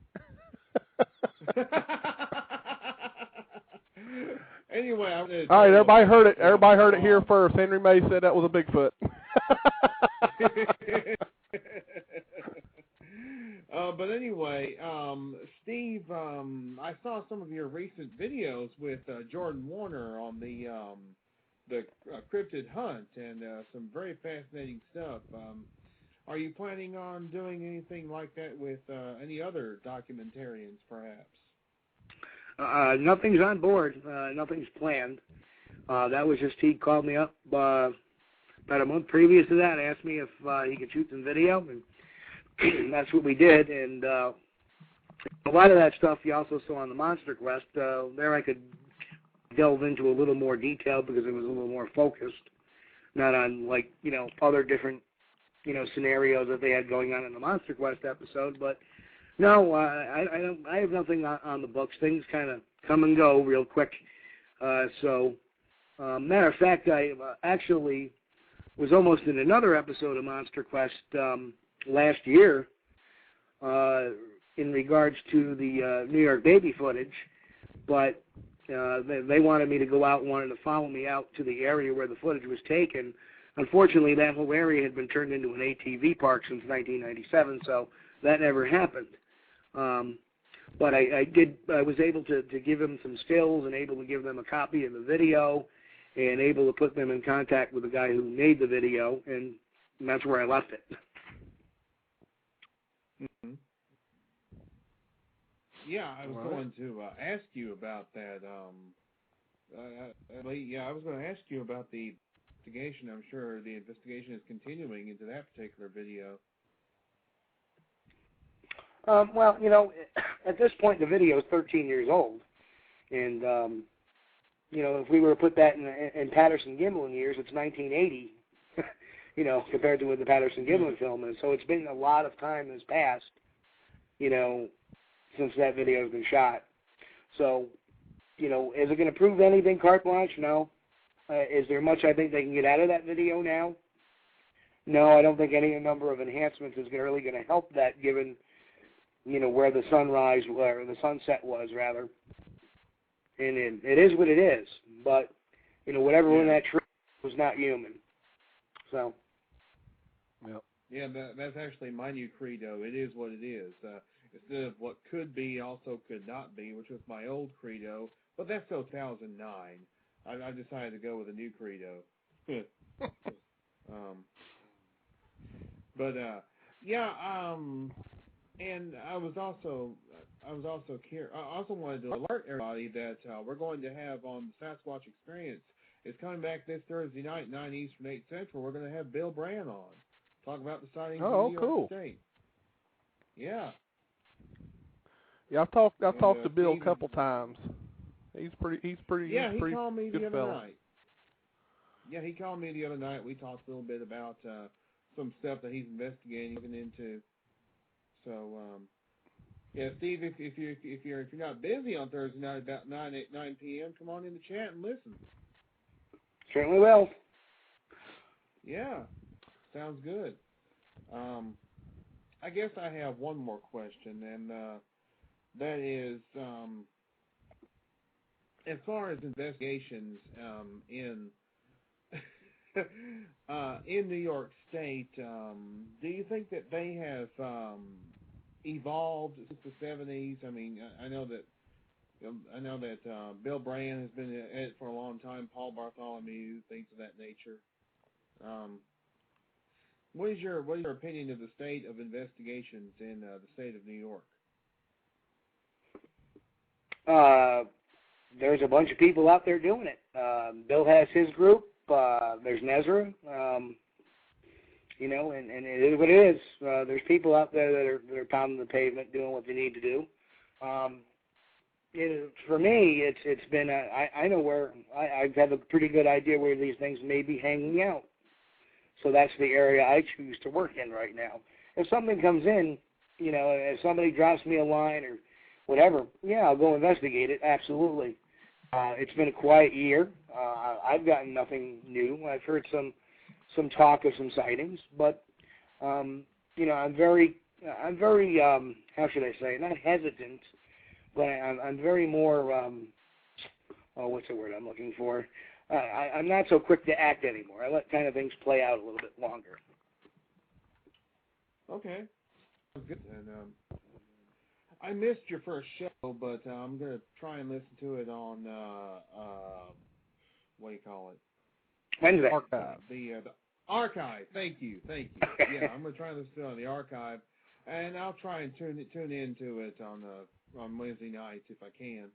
Anyway, all right, everybody heard it. Everybody heard it here first. Henry May said that was a Bigfoot. But anyway, Steve, I saw some of your recent videos with Jordan Warner on the cryptid hunt and some very fascinating stuff. Are you planning on doing anything like that with any other documentarians, perhaps? Nothing's on board. Nothing's planned. That was just he called me up about a month previous to that, asked me if he could shoot some video, and that's what we did. And a lot of that stuff you also saw on the Monster Quest. There I could delve into a little more detail because it was a little more focused, not on other different scenarios that they had going on in the Monster Quest episode. But no, I have nothing on the books. Things kind of come and go real quick. So matter of fact, I actually was almost in another episode of Monster Quest last year in regards to the New York baby footage, but they wanted me to go out and wanted to follow me out to the area where the footage was taken. Unfortunately, that whole area had been turned into an ATV park since 1997, so that never happened. But I was able to give them some stills and able to give them a copy of the video and able to put them in contact with the guy who made the video, and that's where I left it. Mm-hmm. Yeah, I was going to ask you about that. I was going to ask you about the investigation. I'm sure the investigation is continuing into that particular video. Well, at this point, the video is 13 years old. And, if we were to put that in Patterson-Gimlin years, it's 1980, compared to when the Patterson-Gimlin film is. So it's been a lot of time has passed, since that video has been shot. So, is it going to prove anything carte blanche? No. Is there much I think they can get out of that video now? No, I don't think any number of enhancements is really going to help that, given, where the sunset was, rather. And it is what it is. But, whatever in that tree was not human. So. Yep. Yeah, that's actually my new credo. It is what it is. Instead of what could be, also could not be, which was my old credo. But that's 2009. I decided to go with a new credo. And I was also curious. I also wanted to alert everybody that we're going to have on the Sasquatch Experience. It's coming back this Thursday night, 9 Eastern, 8 Central. We're going to have Bill Brand on. Talk about the sightings in New York State. Yeah. Yeah, I've talked to Bill a couple times. He's pretty. Yeah, he pretty called me good the other fella. night. Yeah, he called me the other night. We talked a little bit about some stuff that he's investigating, looking into. So, yeah, Steve, if you're not busy on Thursday night about 9 p.m., come on in the chat and listen. Certainly will. Yeah, sounds good. I guess I have one more question, and that is, as far as investigations in in New York State, do you think that they have evolved since the 70s? I mean, I know that Bill Brand has been at it for a long time. Paul Bartholomew, things of that nature. What is your opinion of the state of investigations in the state of New York? There's a bunch of people out there doing it. Bill has his group. There's Nezra. And it is what it is. There's people out there that are pounding the pavement, doing what they need to do. For me, it's been I know where I've had a pretty good idea where these things may be hanging out. So that's the area I choose to work in right now. If something comes in, if somebody drops me a line or whatever, yeah, I'll go investigate it. Absolutely. It's been a quiet year. I've gotten nothing new. I've heard some talk of some sightings, but I'm very how should I say, not hesitant, but I'm very more what's the word I'm looking for? I'm not so quick to act anymore. I let kind of things play out a little bit longer. Okay. Good. And I missed your first show, but I'm going to try and listen to it on, what do you call it? Wednesday. Archive. The archive. Thank you. Yeah, I'm going to try and listen to it on the archive, and I'll try and tune into it on Wednesday nights if I can.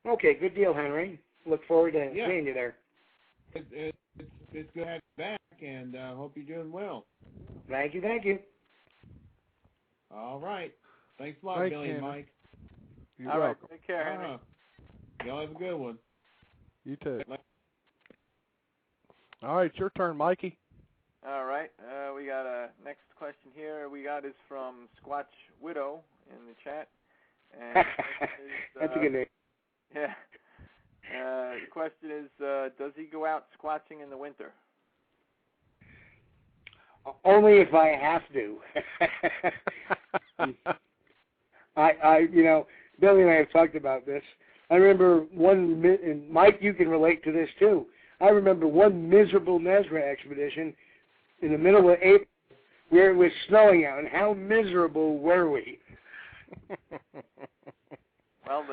Okay, good deal, Henry. Look forward to seeing you there. It's good to have you back, and I hope you're doing well. Thank you. All right. Thanks a lot, Thanks, Billy and Henry. Mike. You're All right, welcome. take care, Henry. Y'all have a good one. You too. All right, it's your turn, Mikey. All right, we got a next question here. We got is from Squatch Widow in the chat. And the question is, That's a good name. Yeah. The question is, does he go out squatching in the winter? Only if I have to. Billy and I have talked about this. I remember and Mike, you can relate to this too. I remember one miserable Nezra expedition in the middle of April where it was snowing out, and how miserable were we? Well,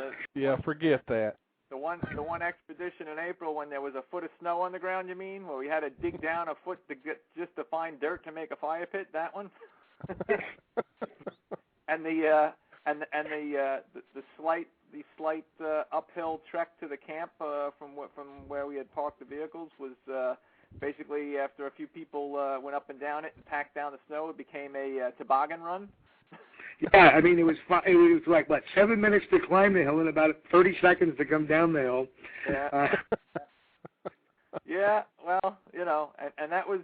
forget that. the one expedition in April when there was a foot of snow on the ground, you mean, where we had to dig down a foot just to find dirt to make a fire pit? That one. And the slight uphill trek to the camp from where we had parked the vehicles was basically after a few people went up and down it and packed down the snow, it became a toboggan run. Yeah, I mean, it was like, what, 7 minutes to climb the hill and about 30 seconds to come down the hill. Yeah. Yeah, well, you know, and that was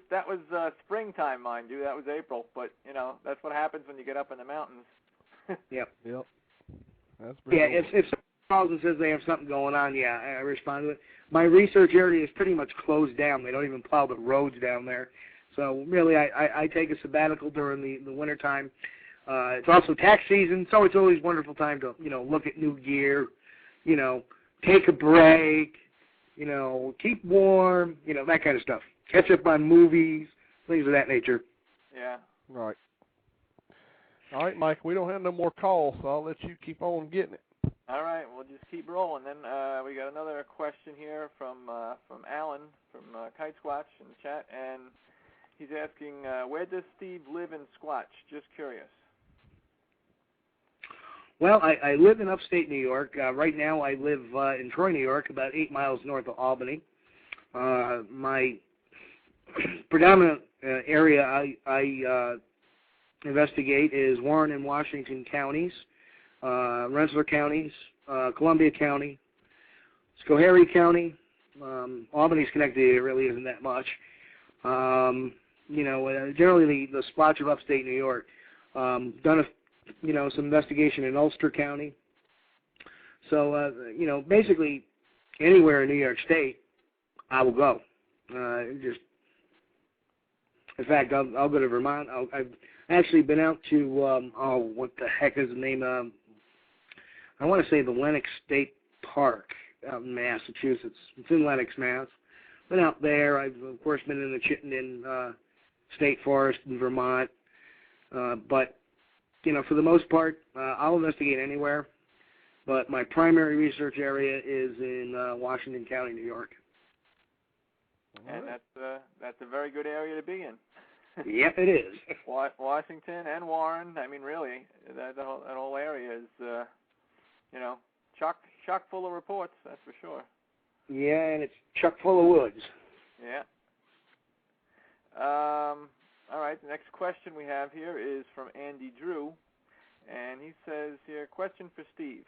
springtime, mind you. That was April, but you know, that's what happens when you get up in the mountains. Yep. That's yeah, if someone calls and says they have something going on, yeah, I respond to it. My research area is pretty much closed down. They don't even plow the roads down there. So really, I take a sabbatical during the wintertime. It's also tax season, so it's always a wonderful time to, you know, look at new gear, you know, take a break, you know, keep warm, you know, that kind of stuff. Catch up on movies, things of that nature. Yeah. Right. All right, Mike, we don't have no more calls, so I'll let you keep on getting it. All right, we'll just keep rolling. Then we got another question here from Alan from Kite Squatch in the chat, and he's asking, where does Steve live in Squatch? Just curious. Well, I live in upstate New York. Right now I live in Troy, New York, about 8 miles north of Albany. My predominant area I investigate is Warren and Washington counties, Rensselaer counties, Columbia County, Schoharie County. Albany's connected, it really isn't that much. You know, generally the spots of upstate New York. Done some investigation in Ulster County. So, you know, basically anywhere in New York State, I will go. In fact, I'll go to Vermont. I've actually been out to, what the heck is the name? I want to say the Lenox State Park out in Massachusetts. It's in Lenox, Mass. Been out there. I've, of course, been in the Chittenden State Forest in Vermont. But you know, for the most part, I'll investigate anywhere, but my primary research area is in Washington County, New York. And that's a very good area to be in. Yep, it is. Washington and Warren. I mean, really, that whole area is, you know, chock full of reports. That's for sure. Yeah, and it's chock full of woods. Yeah. All right, the next question we have here is from Andy Drew, and he says here, question for Steve.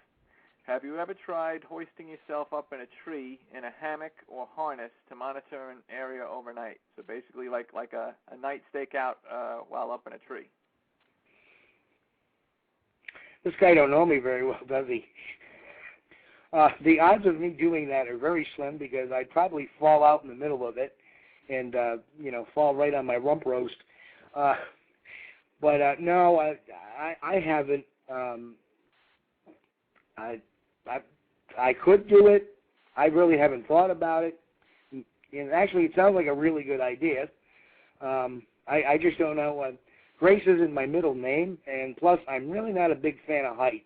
Have you ever tried hoisting yourself up in a tree in a hammock or harness to monitor an area overnight? So basically like a night stakeout while up in a tree. This guy don't know me very well, does he? The odds of me doing that are very slim because I'd probably fall out in the middle of it and, you know, fall right on my rump roast. But no, I haven't. I could do it. I really haven't thought about it. And actually, it sounds like a really good idea. I just don't know. Grace isn't my middle name, and plus, I'm really not a big fan of heights.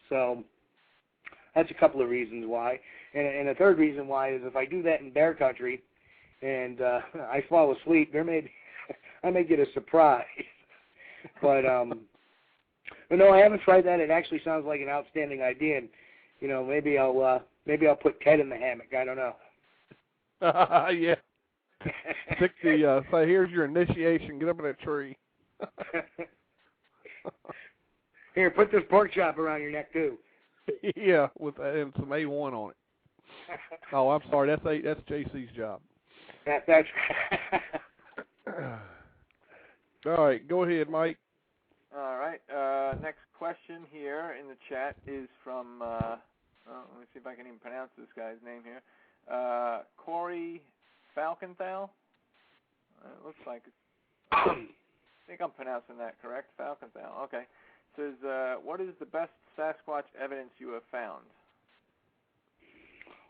So that's a couple of reasons why. And the third reason why is if I do that in bear country and I fall asleep, I may get a surprise. But no, I haven't tried that. It actually sounds like an outstanding idea, and you know, maybe I'll put Ted in the hammock. I don't know. Yeah. Stick the say, here's your initiation. Get up in that tree. Here, put this pork chop around your neck too. Yeah, with and some A1 on it. Oh, I'm sorry. That's JC's job. That's. All right, go ahead, Mike. All right. Next question here in the chat is from, let me see if I can even pronounce this guy's name here. Corey Falkenthal. It looks like I think I'm pronouncing that correct. Falkenthal. Okay. It says, what is the best Sasquatch evidence you have found?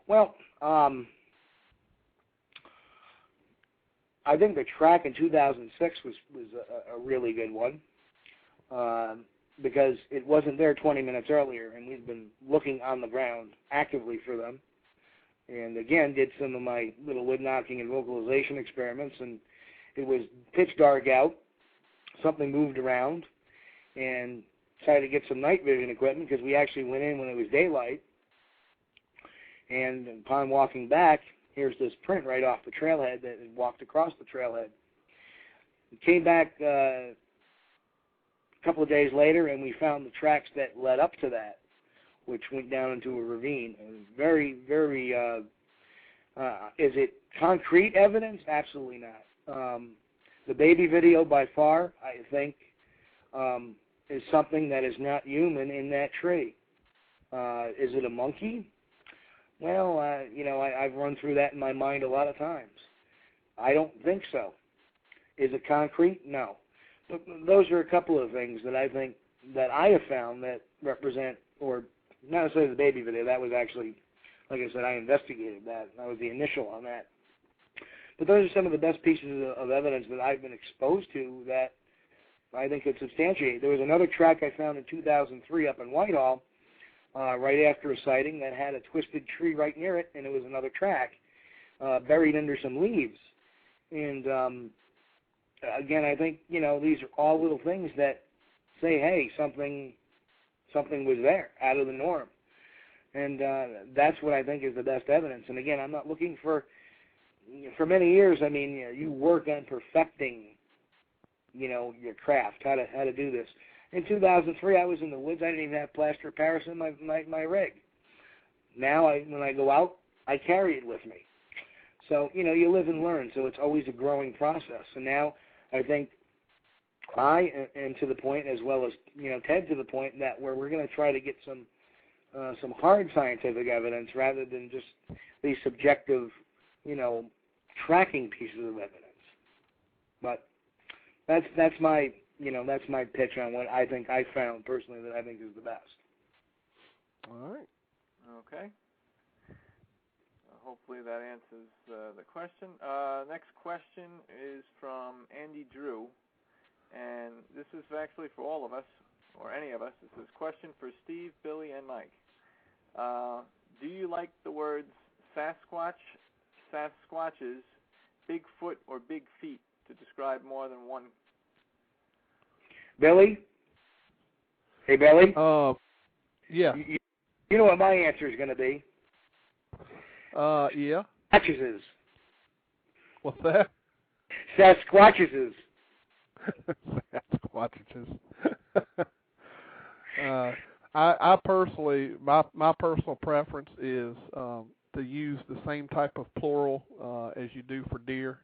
Well, I think the track in 2006 was a really good one because it wasn't there 20 minutes earlier, and we've been looking on the ground actively for them. And again, did some of my little wood knocking and vocalization experiments, and it was pitch dark out. Something moved around, and decided to get some night vision equipment because we actually went in when it was daylight. And upon walking back, here's this print right off the trailhead that had walked across the trailhead. It came back couple of days later, and we found the tracks that led up to that, which went down into a ravine. It was very, very, is it concrete evidence? Absolutely not. The baby video, by far, I think, is something that is not human in that tree. Is it a monkey? Well, I've run through that in my mind a lot of times. I don't think so. Is it concrete? No. But those are a couple of things that I think that I have found that represent, or not necessarily the baby video. That was actually, like I said, I investigated that. That was the initial on that. But those are some of the best pieces of evidence that I've been exposed to that I think could substantiate. There was another track I found in 2003 up in Whitehall, right after a sighting that had a twisted tree right near it, and it was another track buried under some leaves. And again, I think these are all little things that say, hey, something was there, out of the norm, and that's what I think is the best evidence. And again, I'm not looking for many years. I mean, you work on perfecting, your craft, how to do this. In 2003, I was in the woods. I didn't even have plaster of Paris in my rig. Now, when I go out, I carry it with me. So, you live and learn, so it's always a growing process. And now I think I am to the point, as well as, Ted, to the point that where we're going to try to get some hard scientific evidence rather than just these subjective, tracking pieces of evidence. But that's my pitch on what I think I found personally that I think is the best. All right. Okay. Hopefully that answers the question. Next question is from Andy Drew, and this is actually for all of us, or any of us. This is a question for Steve, Billy, and Mike. Do you like the words Sasquatch, Sasquatches, Bigfoot, or Big Feet to describe more than one? Billy? Hey, Billy? Yeah. You know what my answer is going to be? Yeah. Sasquatches. What's that? Sasquatches. Sasquatches. I personally, my personal preference is to use the same type of plural as you do for deer,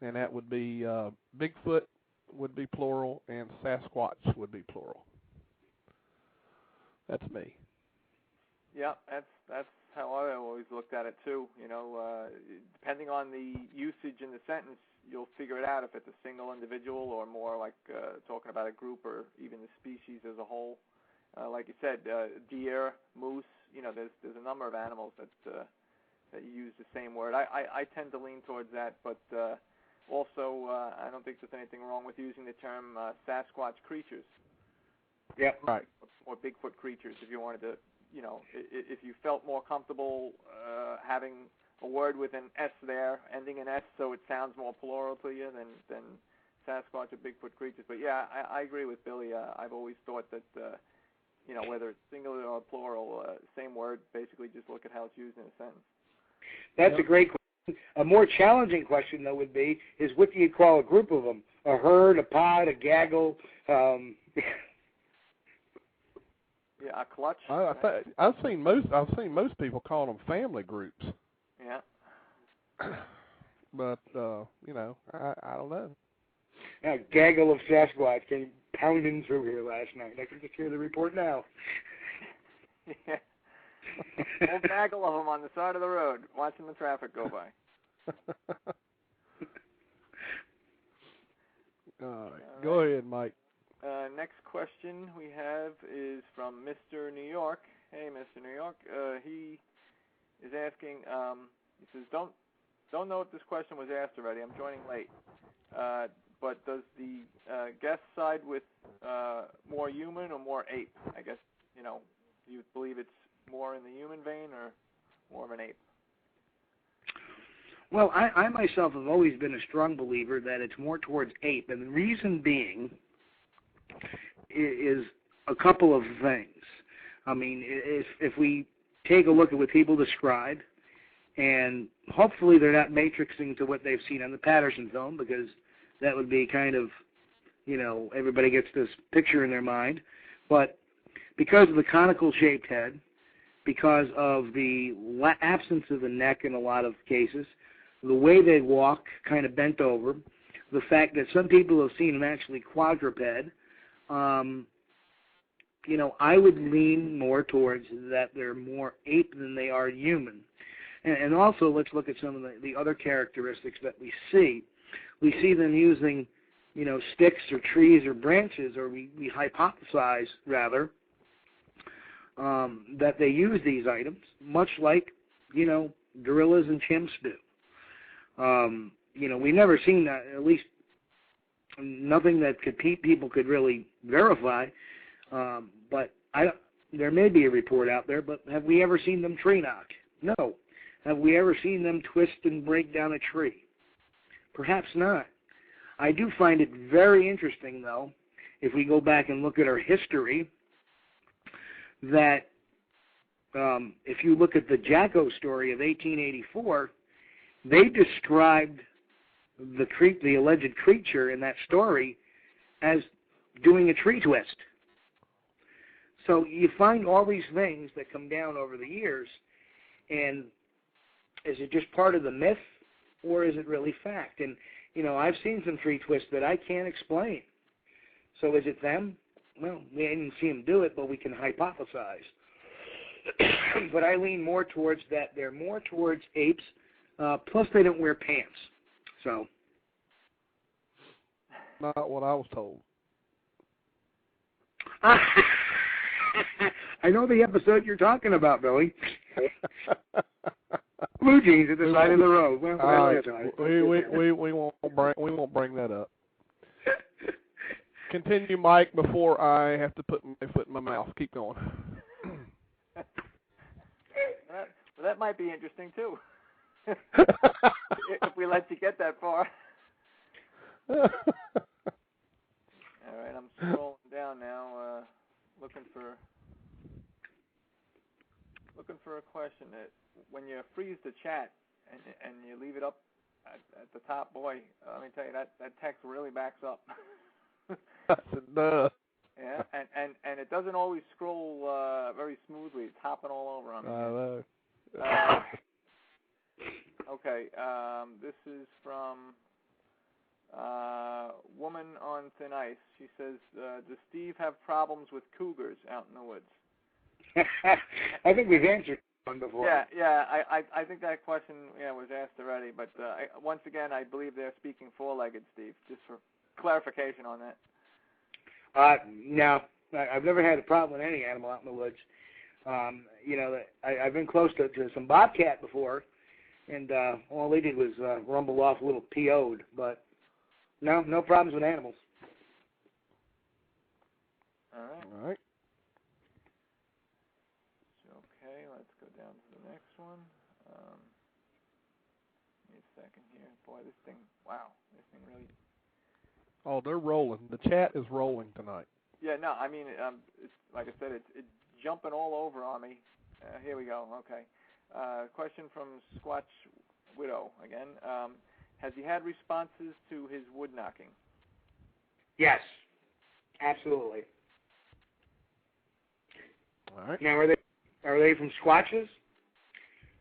and that would be Bigfoot would be plural, and Sasquatch would be plural. That's me. Yeah, that's how I always looked at it too. Depending on the usage in the sentence, you'll figure it out if it's a single individual or more like talking about a group or even the species as a whole. Like you said, deer, moose. There's a number of animals that you use the same word. I tend to lean towards that, but also I don't think there's anything wrong with using the term Sasquatch creatures. Yeah. Right. Or Bigfoot creatures, if you wanted to. If you felt more comfortable having a word with an S there, ending in S, so it sounds more plural to you than Sasquatch or Bigfoot creatures. But yeah, I agree with Billy. I've always thought that whether it's singular or plural, same word. Basically, just look at how it's used in a sentence. That's a great question. A more challenging question, though, would be is what do you call a group of them? A herd, a pod, a gaggle? Yeah, a clutch. I've seen most people call them family groups. Yeah. But I don't know. A gaggle of Sasquatch came pounding through here last night. I can just hear the report now. Yeah. Whole gaggle of them on the side of the road, watching the traffic go by. All right. Go ahead, Mike. Next question we have is from Mr. New York. Hey, Mr. New York. He is asking. He says, "Don't know if this question was asked already. I'm joining late. But does the guest side with more human or more ape? I guess do you believe it's more in the human vein or more of an ape?" Well, I myself have always been a strong believer that it's more towards ape, and the reason being is a couple of things. I mean, if we take a look at what people describe, and hopefully they're not matrixing to what they've seen on the Patterson film, because that would be kind of everybody gets this picture in their mind. But because of the conical-shaped head, because of the absence of the neck in a lot of cases, the way they walk, kind of bent over, the fact that some people have seen them actually quadruped, I would lean more towards that they're more ape than they are human. And also, let's look at some of the other characteristics that we see. We see them using, sticks or trees or branches, or we hypothesize, rather, that they use these items, much like, gorillas and chimps do. We've never seen that, at least nothing that people could really verify, but there may be a report out there, but have we ever seen them tree knock? No. Have we ever seen them twist and break down a tree? Perhaps not. I do find it very interesting, though, if we go back and look at our history, that if you look at the Jacko story of 1884, they described the alleged creature in that story as doing a tree twist. So you find all these things that come down over the years, and is it just part of the myth, or is it really fact? And, I've seen some tree twists that I can't explain. So is it them? Well, we didn't see them do it, but we can hypothesize. But I lean more towards that they're more towards apes, plus they don't wear pants. So. Not what I was told. I know the episode you're talking about, Billy. Blue jeans at the side of the road. Well, we won't bring that up. Continue, Mike, before I have to put my foot in my mouth. Keep going. That might be interesting too. If we let you get that far. All right, I'm scrolling down now, looking for a question. That when you freeze the chat and you leave it up at the top, boy, let me tell you that text really backs up. It does. Yeah, and it doesn't always scroll very smoothly. It's hopping all over on me. I know. Okay, this is from Woman on Thin Ice. She says, does Steve have problems with cougars out in the woods? I think we've answered one before. Yeah. I think that question was asked already, but once again, I believe they're speaking four-legged, Steve, just for clarification on that. No, I've never had a problem with any animal out in the woods. I've been close to some bobcat before, and all they did was rumble off a little PO'd, but no problems with animals. All right. Okay, let's go down to the next one. Give me a second here. Boy, this thing really... Oh, they're rolling. The chat is rolling tonight. Yeah, no, I mean, it's, like I said, it's jumping all over on me. Here we go. Okay. Question from Squatch Widow again. Has he had responses to his wood knocking? Yes, absolutely. All right. Now, are they from Squatches?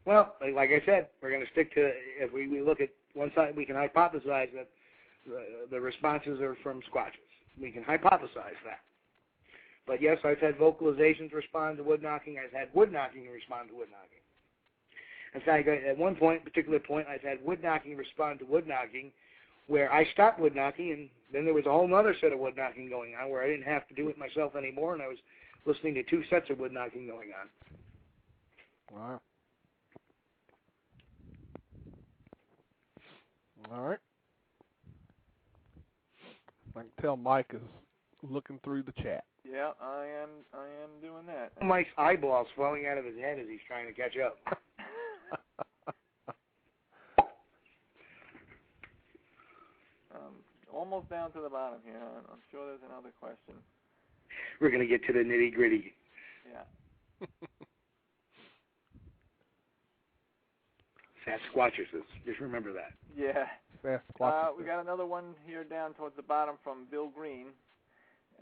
Well, like I said, we're going to stick to, if we look at one side, we can hypothesize that the responses are from Squatches. We can hypothesize that. But yes, I've had vocalizations respond to wood knocking. I've had wood knocking respond to wood knocking. In fact, at one particular point, I've had wood knocking respond to wood knocking where I stopped wood knocking, and then there was a whole other set of wood knocking going on where I didn't have to do it myself anymore, and I was listening to two sets of wood knocking going on. Wow. All right. I can tell Mike is looking through the chat. Yeah, I am doing that. Mike's eyeballs falling out of his head as he's trying to catch up. Almost down to the bottom here. I'm sure there's another question. We're going to get to the nitty-gritty. Yeah. Sasquatches, just remember that. Yeah. Ask the Squatch. We got another one here down towards the bottom from Bill Green.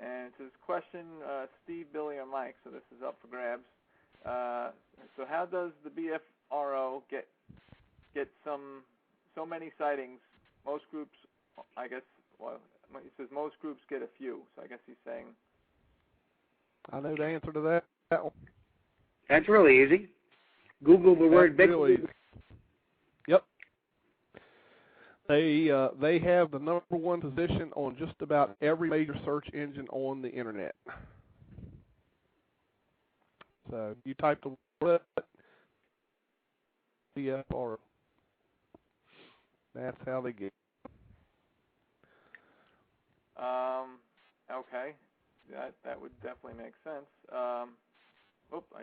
And it says, question, Steve, Billy, or Mike, so this is up for grabs. So how does the BFRO get so many sightings? Most groups, I guess, well, it says most groups get a few, so I guess he's saying. I know the answer to that one. That's really easy. Google the word Bigfoot. Really easy. Yep. They have the number one position on just about every major search engine on the internet. So you type the word BFRO. That's how they get. Okay. That would definitely make sense. I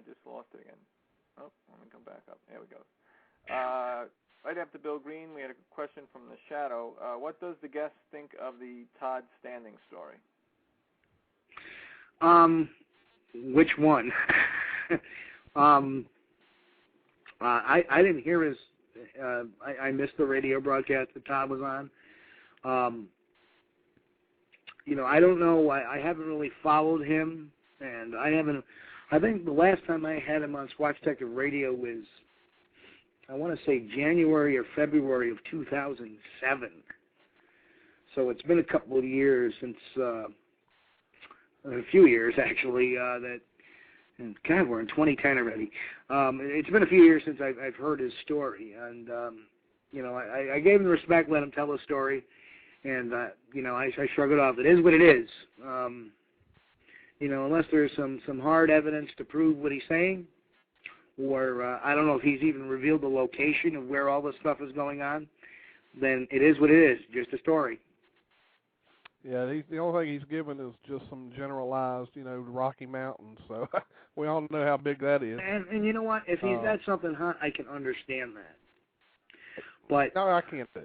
just lost it again. Oh, let me come back up. There we go. Right after Bill Green, we had a question from the Shadow. What does the guest think of the Todd Standing story? Which one? I didn't hear his. I missed the radio broadcast that Todd was on. I don't know. I haven't really followed him, and I haven't. I think the last time I had him on Squatchdetective Radio was, I want to say January or February of 2007. So it's been a couple of years since, a few years actually. God, we're in 2010 already. It's been a few years since I've heard his story, and I gave him the respect, let him tell his story, and I shrug it off. It is what it is. Unless there's some hard evidence to prove what he's saying, or I don't know if he's even revealed the location of where all this stuff is going on, then it is what it is, just a story. Yeah, the only thing he's given is just some generalized, Rocky Mountains. So we all know how big that is. And you know what? If he's got something hot, I can understand that. But no, I can't do.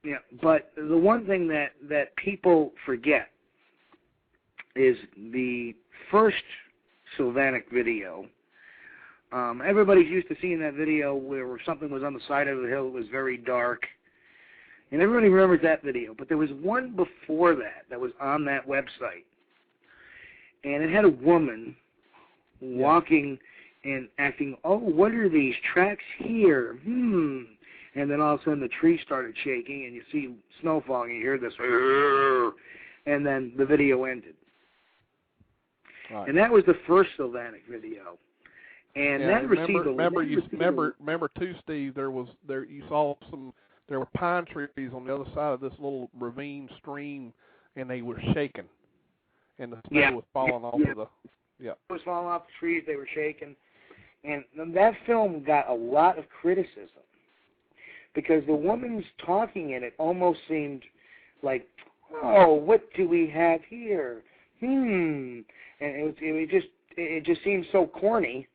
Yeah, but the one thing that people forget is the first Sylvanic video. Everybody's used to seeing that video where something was on the side of the hill. It was very dark. And everybody remembers that video. But there was one before that was on that website. And it had a woman walking and acting, oh, what are these tracks here? And then all of a sudden the tree started shaking and you see snow falling and you hear this, and then the video ended. Right. And that was the first Sylvanic video. And that received a remember too, Steve, you saw there were pine trees on the other side of this little ravine stream, and they were shaking, and the snow was falling off of the. Yeah. It was falling off the trees. They were shaking, and that film got a lot of criticism because the woman's talking in it almost seemed like, oh, what do we have here? And it just seemed so corny,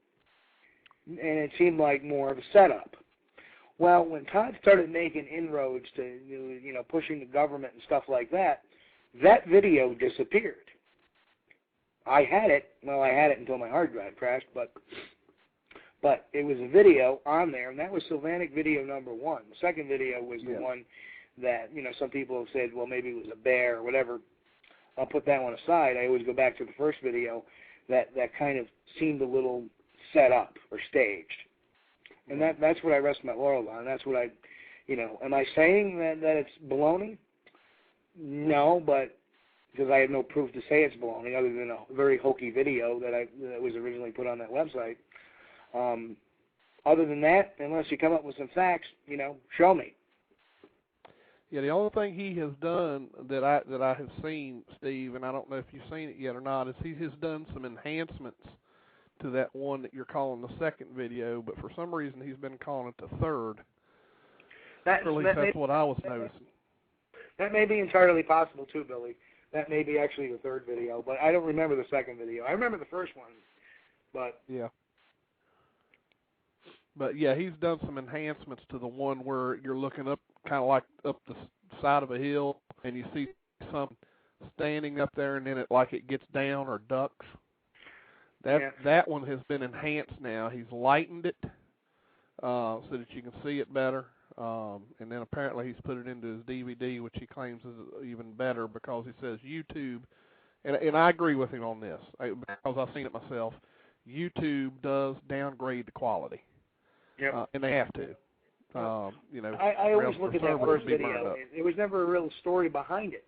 and it seemed like more of a setup. Well, when Todd started making inroads to, pushing the government and stuff like that, that video disappeared. I had it until my hard drive crashed, but it was a video on there, and that was Sylvanic video number 1. The second video was the one that, some people have said, well, maybe it was a bear or whatever. I'll put that one aside. I always go back to the first video that kind of seemed a little set up or staged. And that's what I rest my laurels on. That's what am I saying that it's baloney? No, but because I have no proof to say it's baloney other than a very hokey video that was originally put on that website. Other than that, unless you come up with some facts, show me. Yeah, the only thing he has done that I have seen, Steve, and I don't know if you've seen it yet or not, is he has done some enhancements to that one that you're calling the second video, but for some reason he's been calling it the third. At least that's what I was noticing. That may be entirely possible too, Billy. That may be actually the third video, but I don't remember the second video. I remember the first one, but yeah. But yeah, he's done some enhancements to the one where you're looking up, kind of like up the side of a hill, and you see something standing up there, and then it gets down or ducks. That one has been enhanced now. He's lightened it so that you can see it better. and then apparently he's put it into his DVD, which he claims is even better because he says YouTube, and I agree with him on this because I've seen it myself. YouTube does downgrade the quality, and they have to. You know, I always look at that first video. There was never a real story behind it.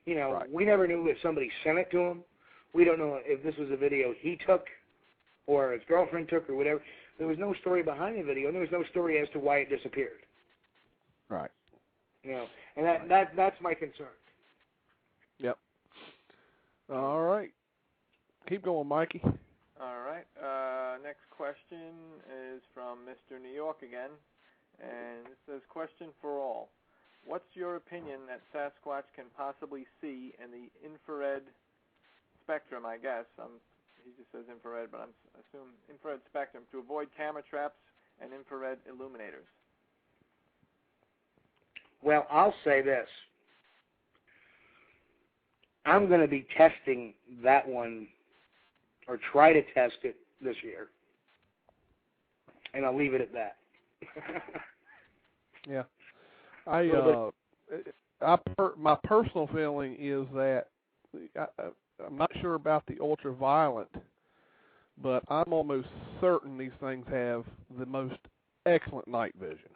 You know, right. We never knew if somebody sent it to him. We don't know if this was a video he took or his girlfriend took or whatever. There was no story behind the video, and there was no story as to why it disappeared. Right. You know, and that's my concern. Yep. All right. Keep going, Mikey. All right. Next question is from Mr. New York again, and it says, question for all. What's your opinion that Sasquatch can possibly see in the infrared spectrum, I guess? He just says infrared, but I assume infrared spectrum, to avoid camera traps and infrared illuminators. Well, I'll say this. I'm going to be testing that one, or try to test it this year, and I'll leave it at that. Yeah. My personal feeling is that I'm not sure about the ultraviolet, but I'm almost certain these things have the most excellent night vision.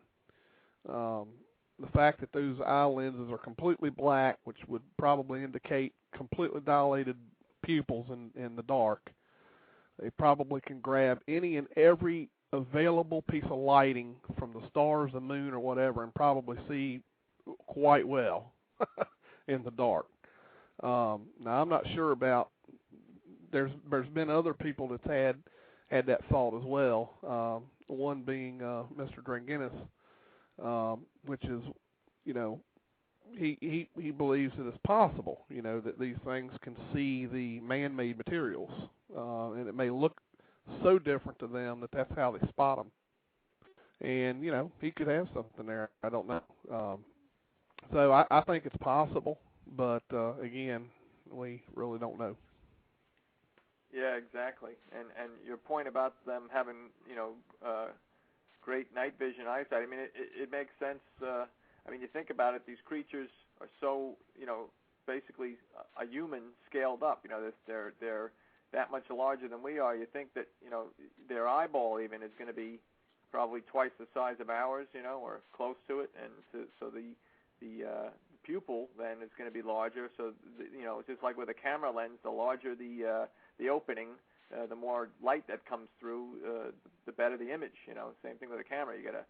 The fact that those eye lenses are completely black, which would probably indicate completely dilated pupils in the dark, they probably can grab any and every available piece of lighting from the stars, the moon, or whatever, and probably see quite well in the dark. Now, I'm not sure about. There's been other people that's had that thought as well. One being Mr. Dranginis, which is, you know, he believes that it's possible, you know, that these things can see the man-made materials, and it may look so different to them that that's how they spot them. And, you know, he could have something there. I don't know. So I think it's possible, but, again, we really don't know. Yeah, exactly. And your point about them having, you know, great night vision eyesight, I mean, it makes sense. I mean, you think about it, these creatures are so, you know, basically a human scaled up. You know, they're that much larger than we are. You think that, you know, their eyeball even is going to be probably twice the size of ours, you know, or close to it, and so the pupil then is going to be larger. So you know, it's just like with a camera lens, the larger the opening, the more light that comes through, the better the image. You know, same thing with a camera. You get a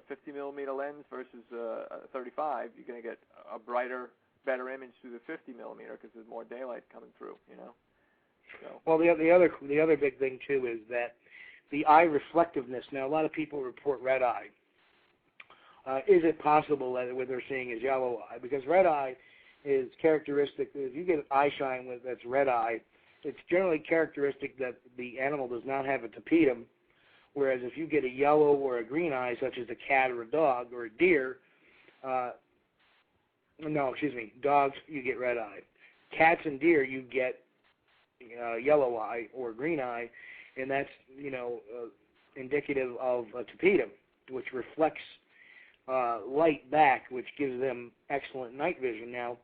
50 millimeter lens versus a 35. You're going to get a brighter, better image through the 50 millimeter because there's more daylight coming through. You know. So. Well, the other big thing too is that the eye reflectiveness. Now, a lot of people report red eye. Is it possible that what they're seeing is yellow eye? Because red eye is characteristic. If you get eye shine that's red eye, it's generally characteristic that the animal does not have a tapetum. Whereas if you get a yellow or a green eye, such as a cat or a dog or a deer, dogs, you get red eye. Cats and deer, you get yellow eye or green eye, and that's, you know, indicative of a tapetum, which reflects light back, which gives them excellent night vision. Now,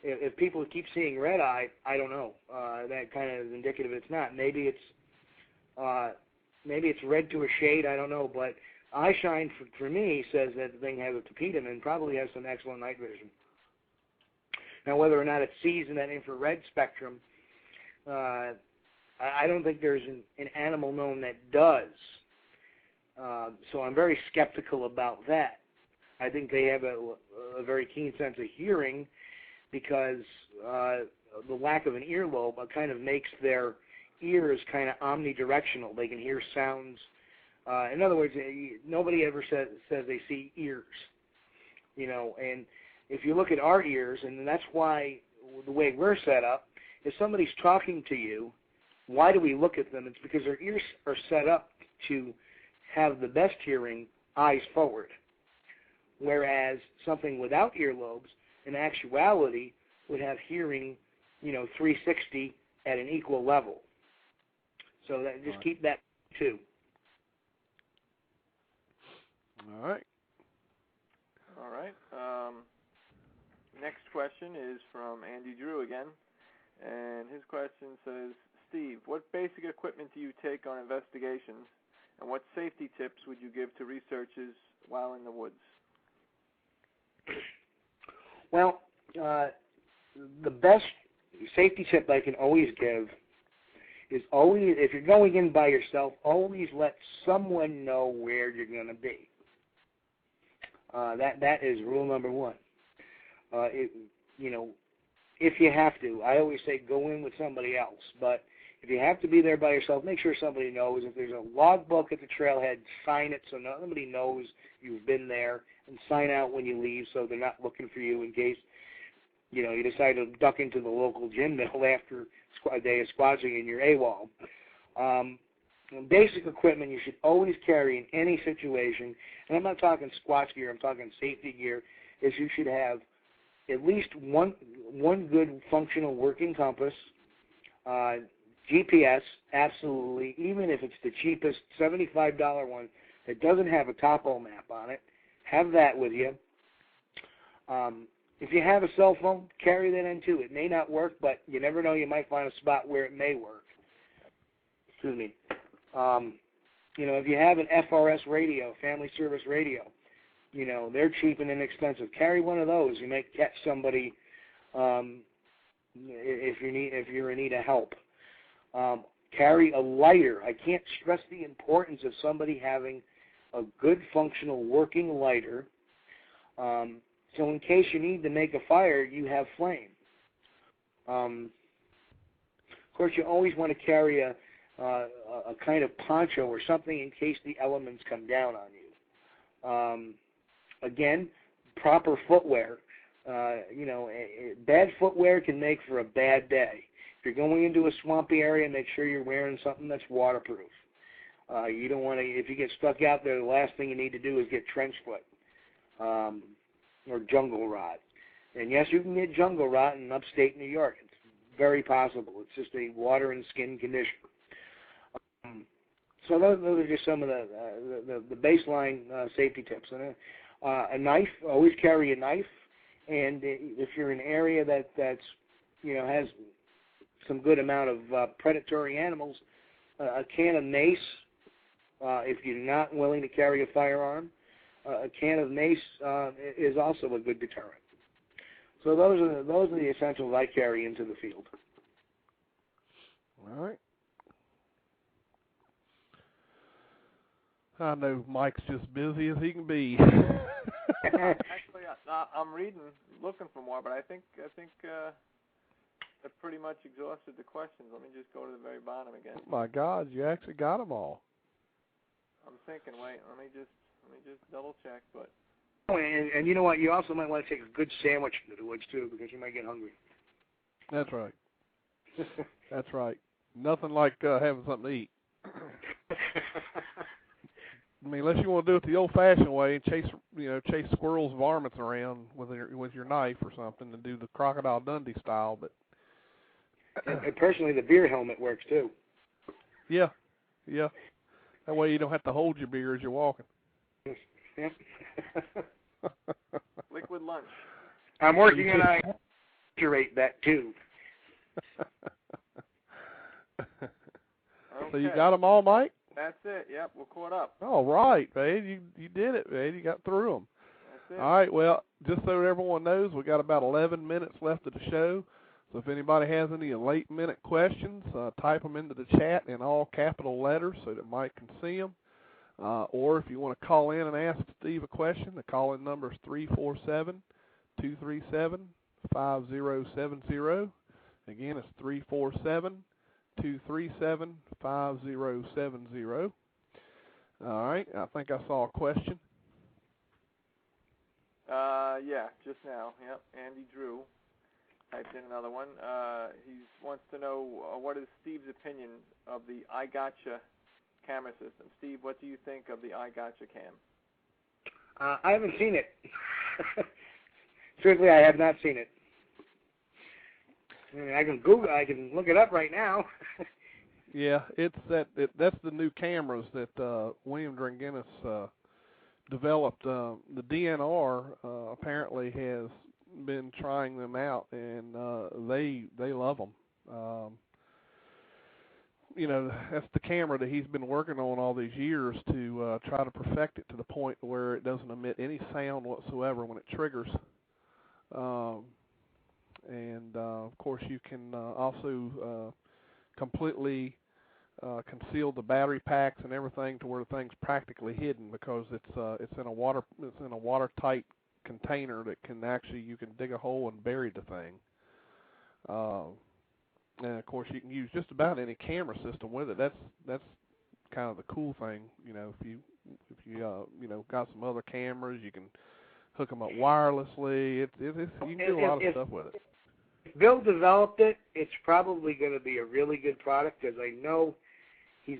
if people keep seeing red eye, I don't know. That kind of is indicative it's not. Maybe it's red to a shade. I don't know. But eye shine for me says that the thing has a tapetum and probably has some excellent night vision. Now, whether or not it sees in that infrared spectrum, I don't think there's an animal known that does. So I'm very skeptical about that. I think they have a very keen sense of hearing because the lack of an earlobe kind of makes their ears kind of omnidirectional. They can hear sounds. In other words, nobody ever says they see ears, you know. And if you look at our ears, and that's why the way we're set up, if somebody's talking to you, why do we look at them? It's because their ears are set up to have the best hearing, eyes forward. Whereas something without earlobes, in actuality, would have hearing, you know, 360 at an equal level. So just keep that too. All right. right. Next question is from Andy Drew again, and his question says, Steve, what basic equipment do you take on investigations, and what safety tips would you give to researchers while in the woods? Well, the best safety tip I can always give is always, if you're going in by yourself, always let someone know where you're going to be. That is rule number one. If you have to, I always say go in with somebody else. But if you have to be there by yourself, make sure somebody knows. If there's a logbook at the trailhead, sign it so nobody knows you've been there, and sign out when you leave so they're not looking for you in case you decide to duck into the local gym mill after a day of squatching and you're AWOL. Basic equipment you should always carry in any situation, and I'm not talking squatch gear, I'm talking safety gear, is you should have at least one good functional working compass, GPS, absolutely, even if it's the cheapest $75 one that doesn't have a topo map on it, have that with you. If you have a cell phone, carry that in too. It may not work, but you never know, you might find a spot where it may work. Excuse me. If you have an FRS radio, family service radio, they're cheap and inexpensive. Carry one of those. You might catch somebody if you're in need of help. Carry a lighter. I can't stress the importance of somebody having a good functional working lighter. So in case you need to make a fire, you have flame. Of course, you always want to carry a kind of poncho or something in case the elements come down on you. Again, proper footwear. Bad footwear can make for a bad day. If you're going into a swampy area, make sure you're wearing something that's waterproof. You don't want to, if you get stuck out there, the last thing you need to do is get trench foot or jungle rot. And yes, you can get jungle rot in upstate New York. It's very possible. It's just a water and skin condition. So those are just some of the baseline safety tips. And a knife, always carry a knife. And if you're in an area that's has some good amount of predatory animals, a can of mace. If you're not willing to carry a firearm, a can of mace is also a good deterrent. So those are the essentials I carry into the field. All right. I know Mike's just busy as he can be. Actually, I'm looking for more, but I think that pretty much exhausted the questions. Let me just go to the very bottom again. Oh my God, you actually got them all. I'm thinking. Wait, let me just double check. But and you know what? You also might want to take a good sandwich into the woods too, because you might get hungry. That's right. That's right. Nothing like having something to eat. I mean, unless you want to do it the old-fashioned way and chase squirrels, varmints around with your knife or something, and do the Crocodile Dundee style. But and personally, the beer helmet works too. Yeah. That way you don't have to hold your beer as you're walking. Yeah. Liquid lunch. I'm working on I curate that too. So you got them all, Mike? That's it. Yep, we're caught up. All right, man. You did it, man. You got through them. That's it. All right. Well, just so everyone knows, we got about 11 minutes left of the show. So if anybody has any late-minute questions, type them into the chat in all capital letters so that Mike can see them. Or if you want to call in and ask Steve a question, the call-in number is 347-237-5070. Again, it's 347-237-5070. All right. I think I saw a question. Yeah, just now. Yep, Andy Drew typed in another one. He wants to know what is Steve's opinion of the iGotcha camera system. Steve, what do you think of the iGotcha cam? I haven't seen it. Truthfully, I have not seen it. I mean, I can look it up right now. Yeah, that's the new cameras that William Dranginis developed the DNR. Apparently has been trying them out, and they love them. You know, that's the camera that he's been working on all these years to try to perfect it to the point where it doesn't emit any sound whatsoever when it triggers. Of course, you can also completely conceal the battery packs and everything to where the thing's practically hidden, because it's in a watertight container that can actually, you can dig a hole and bury the thing. And of course, you can use just about any camera system with it. That's kind of the cool thing, you know. If you you know, got some other cameras, you can hook them up wirelessly. You can do a lot of stuff with it. If Bill developed it, it's probably going to be a really good product, because I know he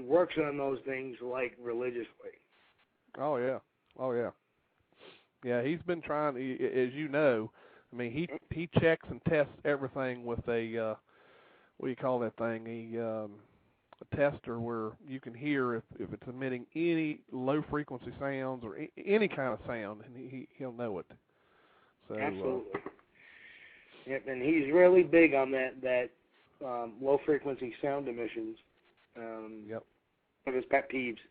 works on those things like religiously. Oh yeah. Yeah, he's been trying. As you know, I mean, he checks and tests everything with a what do you call that thing? A tester where you can hear if it's emitting any low frequency sounds or any kind of sound, and he'll know it. So, absolutely. Yep, and he's really big on that low frequency sound emissions. Yep. One of his pet peeves.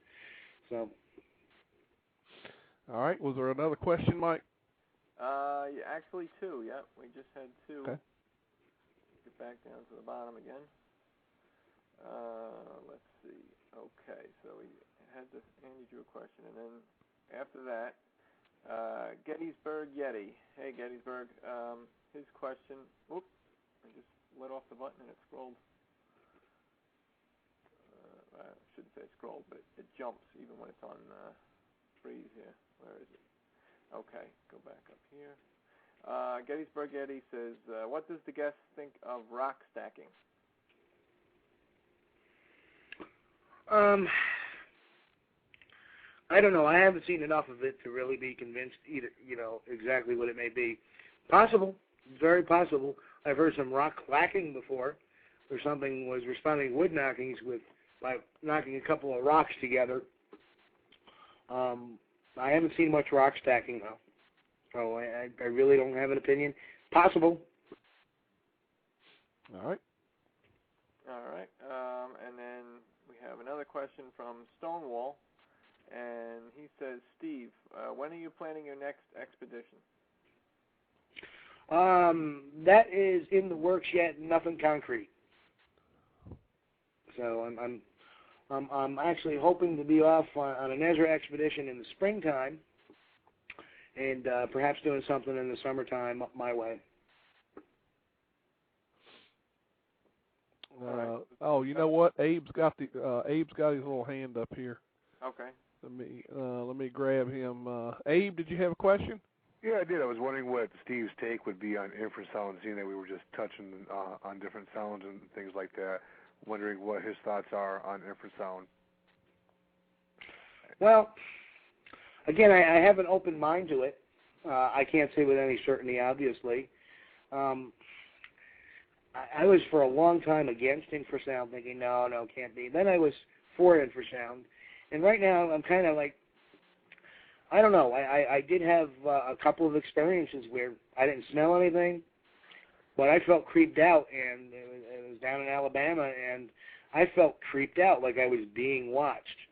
So. All right. Was there another question, Mike? Yeah, actually two. Yep, we just had two. Okay. Get back down to the bottom again. Let's see. Okay, so we had this Andy Drew question, and then after that, Gettysburg Yeti. Hey, Gettysburg. His question. Whoop! I just let off the button and it scrolled. I shouldn't say scrolled, but it jumps even when it's on freeze here. Where is it? Okay, go back up here. Gettysburg Yeti says, what does the guest think of rock stacking? I don't know. I haven't seen enough of it to really be convinced either, you know, exactly what it may be. Possible. Very possible. I've heard some rock clacking before, where something was responding to wood knockings by knocking a couple of rocks together. I haven't seen much rock stacking, though. So I really don't have an opinion. Possible. All right. All right. And then we have another question from Stonewall. And he says, Steve, when are you planning your next expedition? That is in the works yet, nothing concrete. So I'm actually hoping to be off on an Ezra expedition in the springtime, and perhaps doing something in the summertime up my way. Oh, you know what? Abe's got his little hand up here. Okay. Let me grab him. Abe, did you have a question? Yeah, I did. I was wondering what Steve's take would be on infrasound, seeing that we were just touching on different sounds and things like that. Wondering what his thoughts are on infrasound. Well, again, I have an open mind to it. I can't say with any certainty, obviously. I was for a long time against infrasound, thinking, no, can't be. Then I was for infrasound. And right now, I'm kind of like, I don't know. I did have a couple of experiences where I didn't smell anything, but I felt creeped out, and it was down in Alabama, and I felt creeped out, like I was being watched,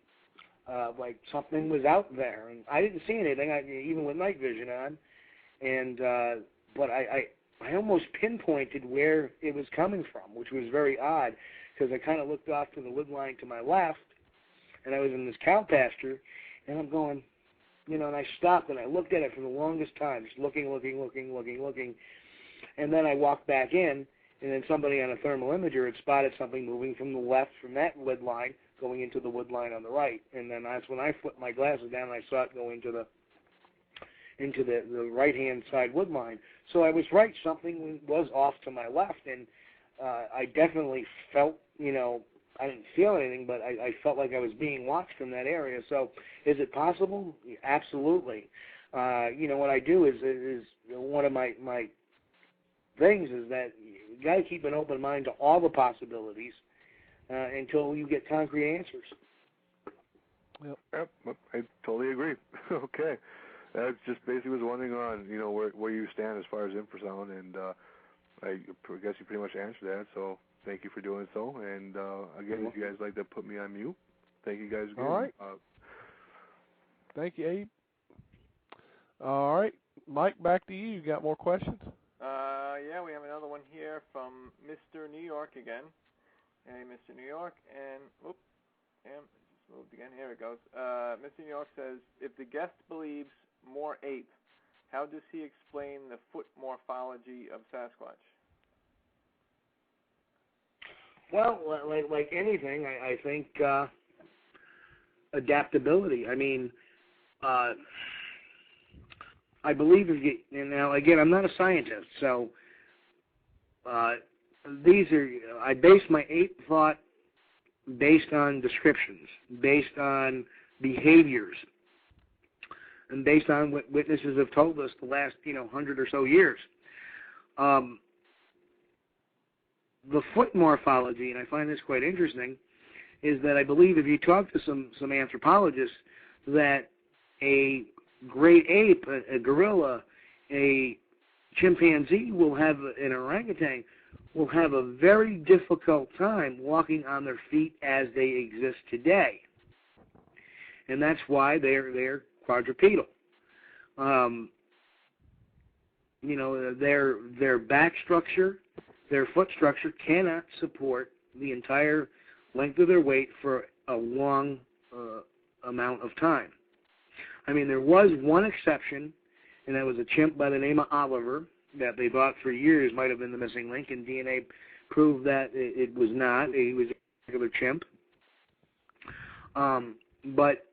like something was out there, and I didn't see anything, even with night vision on, and but I almost pinpointed where it was coming from, which was very odd, because I kind of looked off to the wood line to my left, and I was in this cow pasture, and I'm going, you know, and I stopped and I looked at it for the longest time, just looking, and then I walked back in, and then somebody on a thermal imager had spotted something moving from the left, from that wood line, going into the wood line on the right, and then that's when I flipped my glasses down and I saw it go into the right-hand side wood line. So I was right, something was off to my left, and I definitely felt, you know, I didn't feel anything, but I felt like I was being watched from that area. So is it possible? Absolutely. You know, what I do is one of my things is that you got to keep an open mind to all the possibilities until you get concrete answers. Yep, I totally agree. Okay. I just basically was wondering on, where you stand as far as infrasound, and I guess you pretty much answered that, so thank you for doing so. And again, if you guys like to put me on mute, thank you guys again. All right. Thank you, Abe. All right. Mike, back to you. You got more questions? Yeah, we have another one here from Mr. New York again. Hey, Mr. New York, and just moved again. Here it goes. Mr. New York says, if the guest believes more ape, how does he explain the foot morphology of Sasquatch? Well, like anything, I think adaptability. I mean, I believe if you, and now again, I'm not a scientist, so I base my ape thought based on descriptions, based on behaviors, and based on what witnesses have told us the last 100 or so years. The foot morphology, and I find this quite interesting, is that I believe if you talk to some anthropologists, that a great ape, a gorilla, a chimpanzee an orangutan will have a very difficult time walking on their feet as they exist today. And that's why they're quadrupedal. Their back structure, their foot structure cannot support the entire length of their weight for a long amount of time. I mean, there was one exception, and that was a chimp by the name of Oliver that they thought for years might have been the missing link, and DNA proved that it was not. He was a regular chimp. But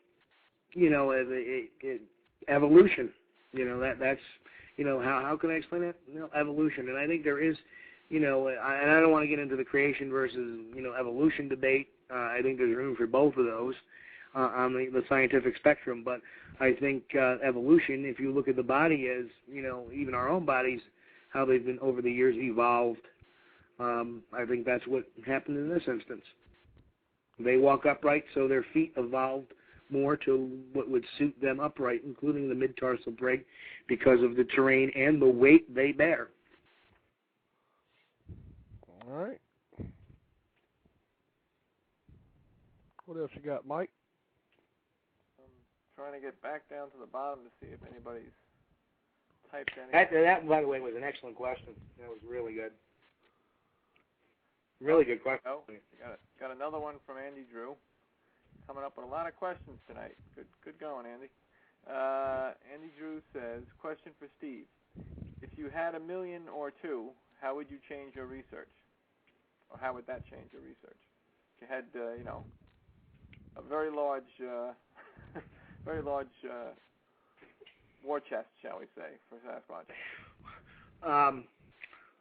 evolution. That's how can I explain that? Evolution, and I think there is. And I don't want to get into the creation versus evolution debate. I think there's room for both of those on the scientific spectrum. But I think evolution, if you look at the body as even our own bodies, how they've been over the years evolved. I think that's what happened in this instance. They walk upright, so their feet evolved more to what would suit them upright, including the mid-tarsal break, because of the terrain and the weight they bear. All right. What else you got, Mike? I'm trying to get back down to the bottom to see if anybody's typed anything. That, by the way, was an excellent question. That was really good. Really good question. Oh, got another one from Andy Drew. Coming up with a lot of questions tonight. Good going, Andy. Andy Drew says, question for Steve. If you had $1 million or $2 million, how would you change your research? Or how would that change your research? If you had, a very large, war chest, shall we say, for Sasquatch.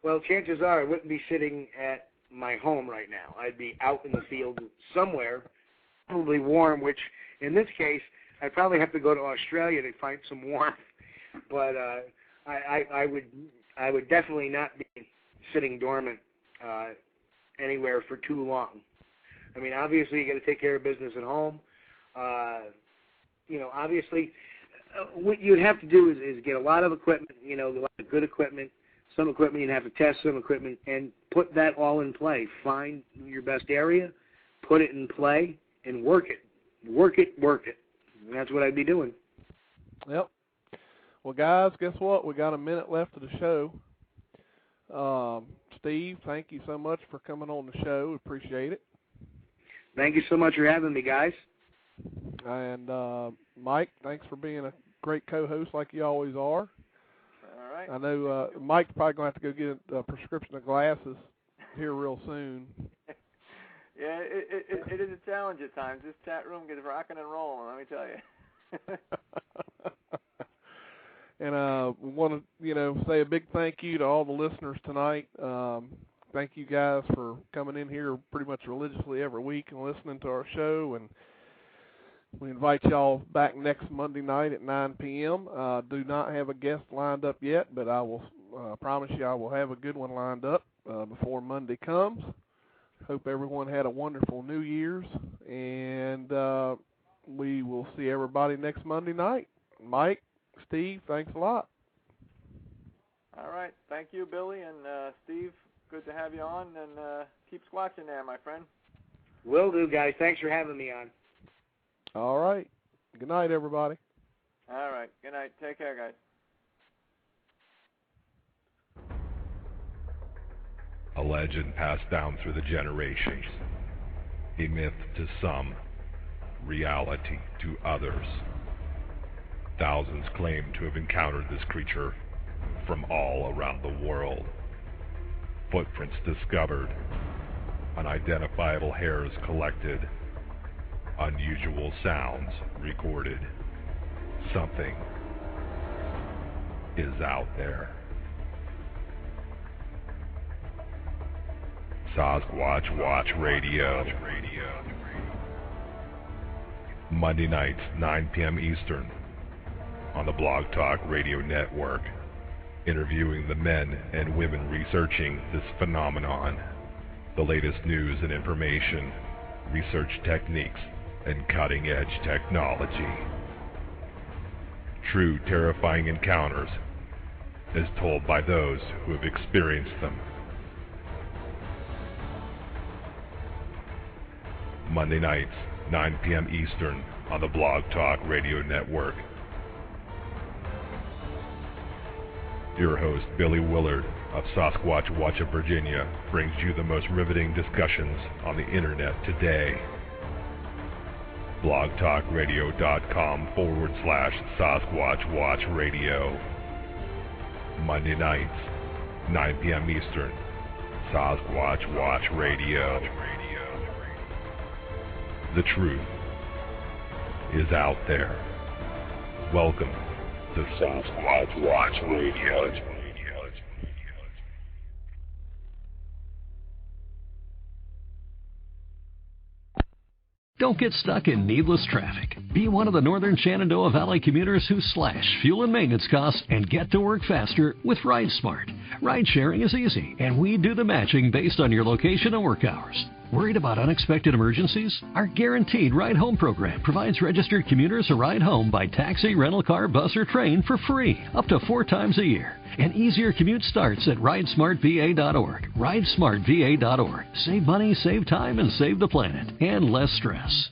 Well, chances are I wouldn't be sitting at my home right now. I'd be out in the field somewhere, probably warm, which in this case, I'd probably have to go to Australia to find some warmth. But I would definitely not be sitting dormant anywhere for too long. I mean, obviously, you got to take care of business at home. Obviously, what you'd have to do is get a lot of equipment, a lot of good equipment. Some equipment you'd have to test, some equipment, and put that all in play. Find your best area, put it in play, and work it. Work it. And that's what I'd be doing. Yep. Well, guys, guess what? We got a minute left of the show. Steve, thank you so much for coming on the show. Appreciate it. Thank you so much for having me, guys. And Mike, thanks for being a great co-host like you always are. All right. I know Mike's probably going to have to go get a prescription of glasses here real soon. Yeah, it is a challenge at times. This chat room gets rocking and rolling, let me tell you. And we want to, say a big thank you to all the listeners tonight. Thank you guys for coming in here pretty much religiously every week and listening to our show. And we invite y'all back next Monday night at 9 p.m. Do not have a guest lined up yet, but I will promise you I will have a good one lined up before Monday comes. Hope everyone had a wonderful New Year's, and we everybody next Monday night. Mike, Steve, thanks a lot. All right. Thank you, Billy and Steve. Good to have you on, and keep squatching there, my friend. Will do, guys. Thanks for having me on. All right. Good night, everybody. All right. Good night. Take care, guys. A legend passed down through the generations. A myth to some, reality to others. Thousands claim to have encountered this creature from all around the world. Footprints discovered, unidentifiable hairs collected, unusual sounds recorded. Something is out there. Sasquatch Watch Radio. Monday nights, 9 p.m. Eastern, on the Blog Talk Radio Network, interviewing the men and women researching this phenomenon, the latest news and information, research techniques, and cutting-edge technology. True terrifying encounters, as told by those who have experienced them. Monday nights, 9 p.m. Eastern, on the Blog Talk Radio Network. Your host, Billy Willard of Sasquatch Watch of Virginia, brings you the most riveting discussions on the internet today. blogtalkradio.com/Sasquatch Watch Radio. Monday nights, 9 p.m. Eastern, Sasquatch Watch Radio. The truth is out there. Welcome to Sasquatch Watch Radio. Don't get stuck in needless traffic. Be one of the Northern Shenandoah Valley commuters who slash fuel and maintenance costs and get to work faster with RideSmart. Ride sharing is easy, and we do the matching based on your location and work hours. Worried about unexpected emergencies? Our Guaranteed Ride Home program provides registered commuters a ride home by taxi, rental car, bus, or train for free, up to 4 times a year. An easier commute starts at RideSmartVA.org. RideSmartVA.org. Save money, save time, and save the planet. And less stress.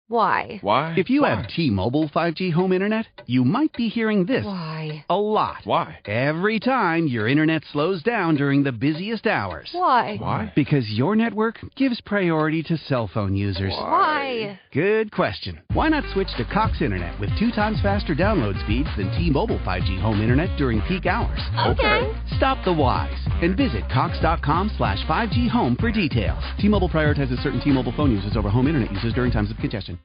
Why? If you have T-Mobile 5G home internet, you might be hearing this Why? a lot. Why? Every time your internet slows down during the busiest hours. Why? Because your network gives priority to cell phone users. Why? Good question. Why not switch to Cox Internet with 2 times faster download speeds than T-Mobile 5G home internet during peak hours? Okay. Stop the whys and visit cox.com/5G home for details. T-Mobile prioritizes certain T-Mobile phone users over home internet users during times of congestion.